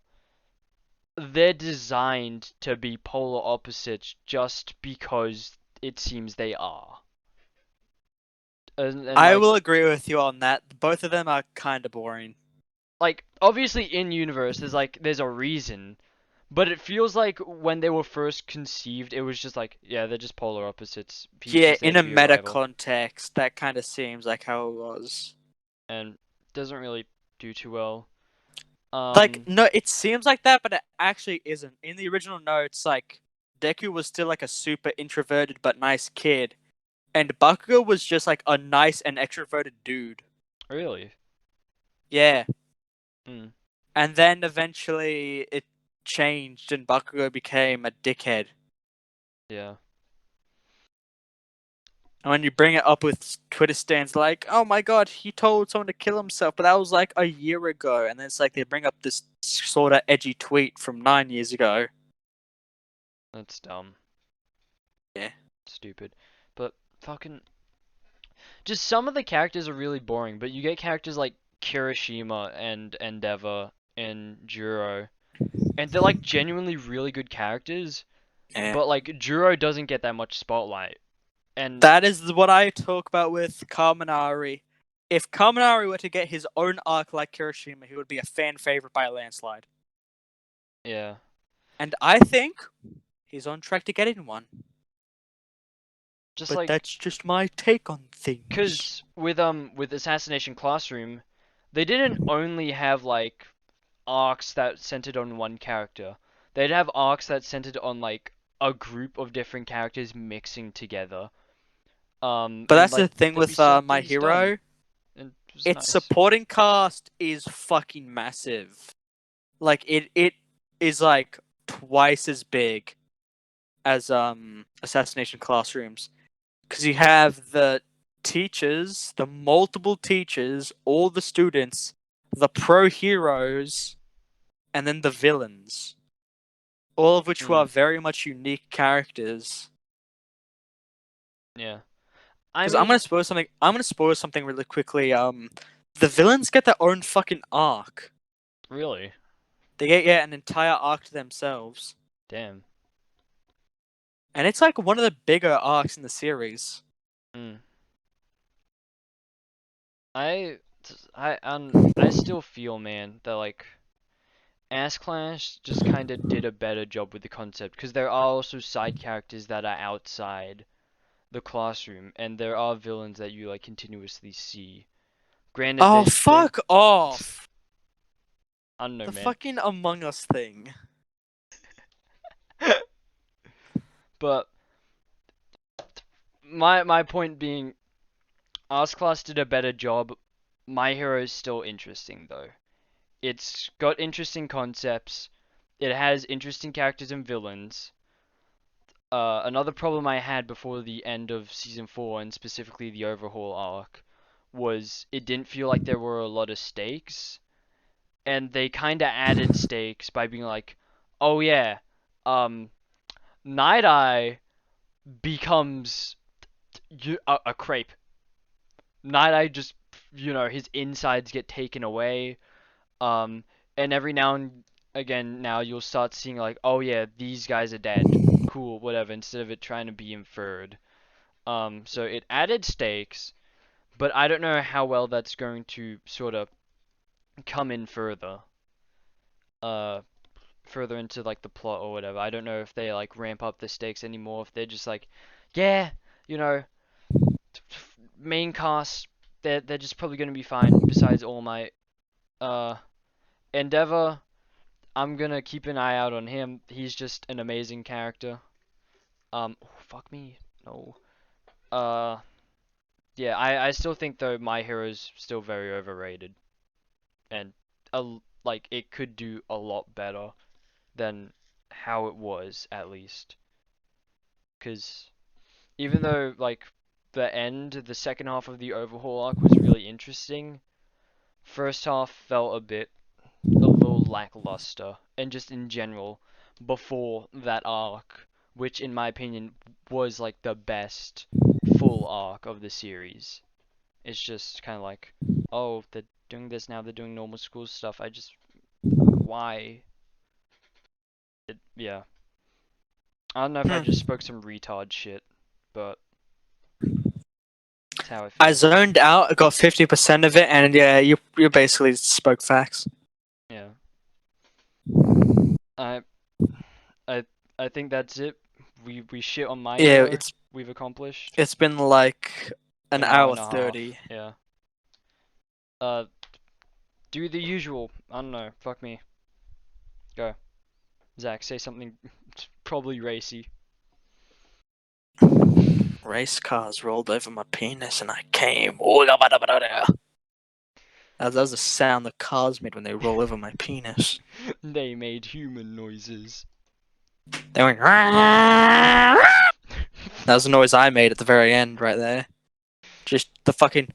they're designed to be polar opposites just because it seems they are. And I like will agree with you on that. Both of them are kind of boring. obviously in universe there's a reason. But it feels like when they were first conceived, it was just like, yeah, they're just polar opposites. He's Yeah, just there in to a be a meta rival. context, that kind of seems like how it was. And doesn't really do too well. Like, no, it seems like that, but it actually isn't. In the original notes, like, Deku was still like a super introverted but nice kid, and Bakugo was just like a nice and extroverted dude. Really? Yeah. Hmm. And then eventually it changed and Bakugo became a dickhead. Yeah. And when you bring it up with Twitter stands like, oh my god, he told someone to kill himself, but that was like a year ago. And then it's like they bring up this sort of edgy tweet from 9 years ago. That's dumb. Yeah. Stupid. But fucking just some of the characters are really boring, but you get characters like Kirishima and Endeavor and Juro. And they're like genuinely really good characters, Yeah. but like Juro doesn't get that much spotlight. And That is what I talk about with Kaminari. If Kaminari were to get his own arc like Kirishima, he would be a fan favorite by a landslide. yeah. And I think he's on track to getting one. Just But like that's just my take on things. because with Assassination Classroom, they didn't only have like arcs that centered on one character. They'd have arcs that centered on like a group of different characters mixing together. But And that's like the thing there'd be with certain My things done. Hero. And was its nice. supporting cast is fucking massive. Like it is like twice as big as Assassination Classrooms, because you have the teachers, the multiple teachers, all the students, the pro heroes, and then the villains, all of which who are very much unique characters. Yeah. I Because mean, I'm gonna spoil something. I'm gonna spoil something really quickly. The villains get their own fucking arc. really? They get an entire arc to themselves, Damn. and it's like one of the bigger arcs in the series. Mm. I still feel, man, that like Ass Clash just kind of did a better job with the concept, because there are also side characters that are outside the classroom, and there are villains that you like continuously see. Granted, Oh, they fuck off! I don't know, The man. fucking Among Us thing. But my point being, Ass Class did a better job. My Hero is still interesting though. It's got interesting concepts. It has interesting characters and villains. Another problem I had before the end of season 4, and specifically the overhaul arc, was it didn't feel like there were a lot of stakes, and they kind of added stakes by being like, oh yeah, Night Eye becomes a crepe. Night Eye just, his insides get taken away. Um, and every now and again, now you'll start seeing like, oh yeah, these guys are dead. Cool, whatever. Instead of it trying to be inferred. So it added stakes, but I don't know how well that's going to sort of come in further. Further into like the plot or whatever. I don't know if they like ramp up the stakes anymore. If they're just like, yeah, you know, main cast, they're just probably gonna be fine. Besides All Might, Endeavor, I'm gonna keep an eye out on him. He's just an amazing character. Oh, fuck me, no. Yeah, I still think though My Hero's still very overrated, and like it could do a lot better than how it was at least. Cause even though like the second half of the overhaul arc was really interesting, first half felt a little lackluster, and just in general, before that arc, which in my opinion was like the best full arc of the series. It's just kind of like, oh, they're doing this now, they're doing normal school stuff. Why? Yeah. I don't know if I just spoke some retard shit, but that's how I feel. I zoned out. I got 50% of it, and yeah, you basically spoke facts. Yeah. I I think that's it. We shit on My Yeah, Hero. We've accomplished it's been like an hour and a half. 30. Yeah. Do the usual. I don't know. Fuck me. Go. Zach, say something probably racy. Race cars rolled over my penis and I came. That was the sound the cars made when they roll over my penis. They made human noises. They went. That was the noise I made at the very end, right there. Just the fucking.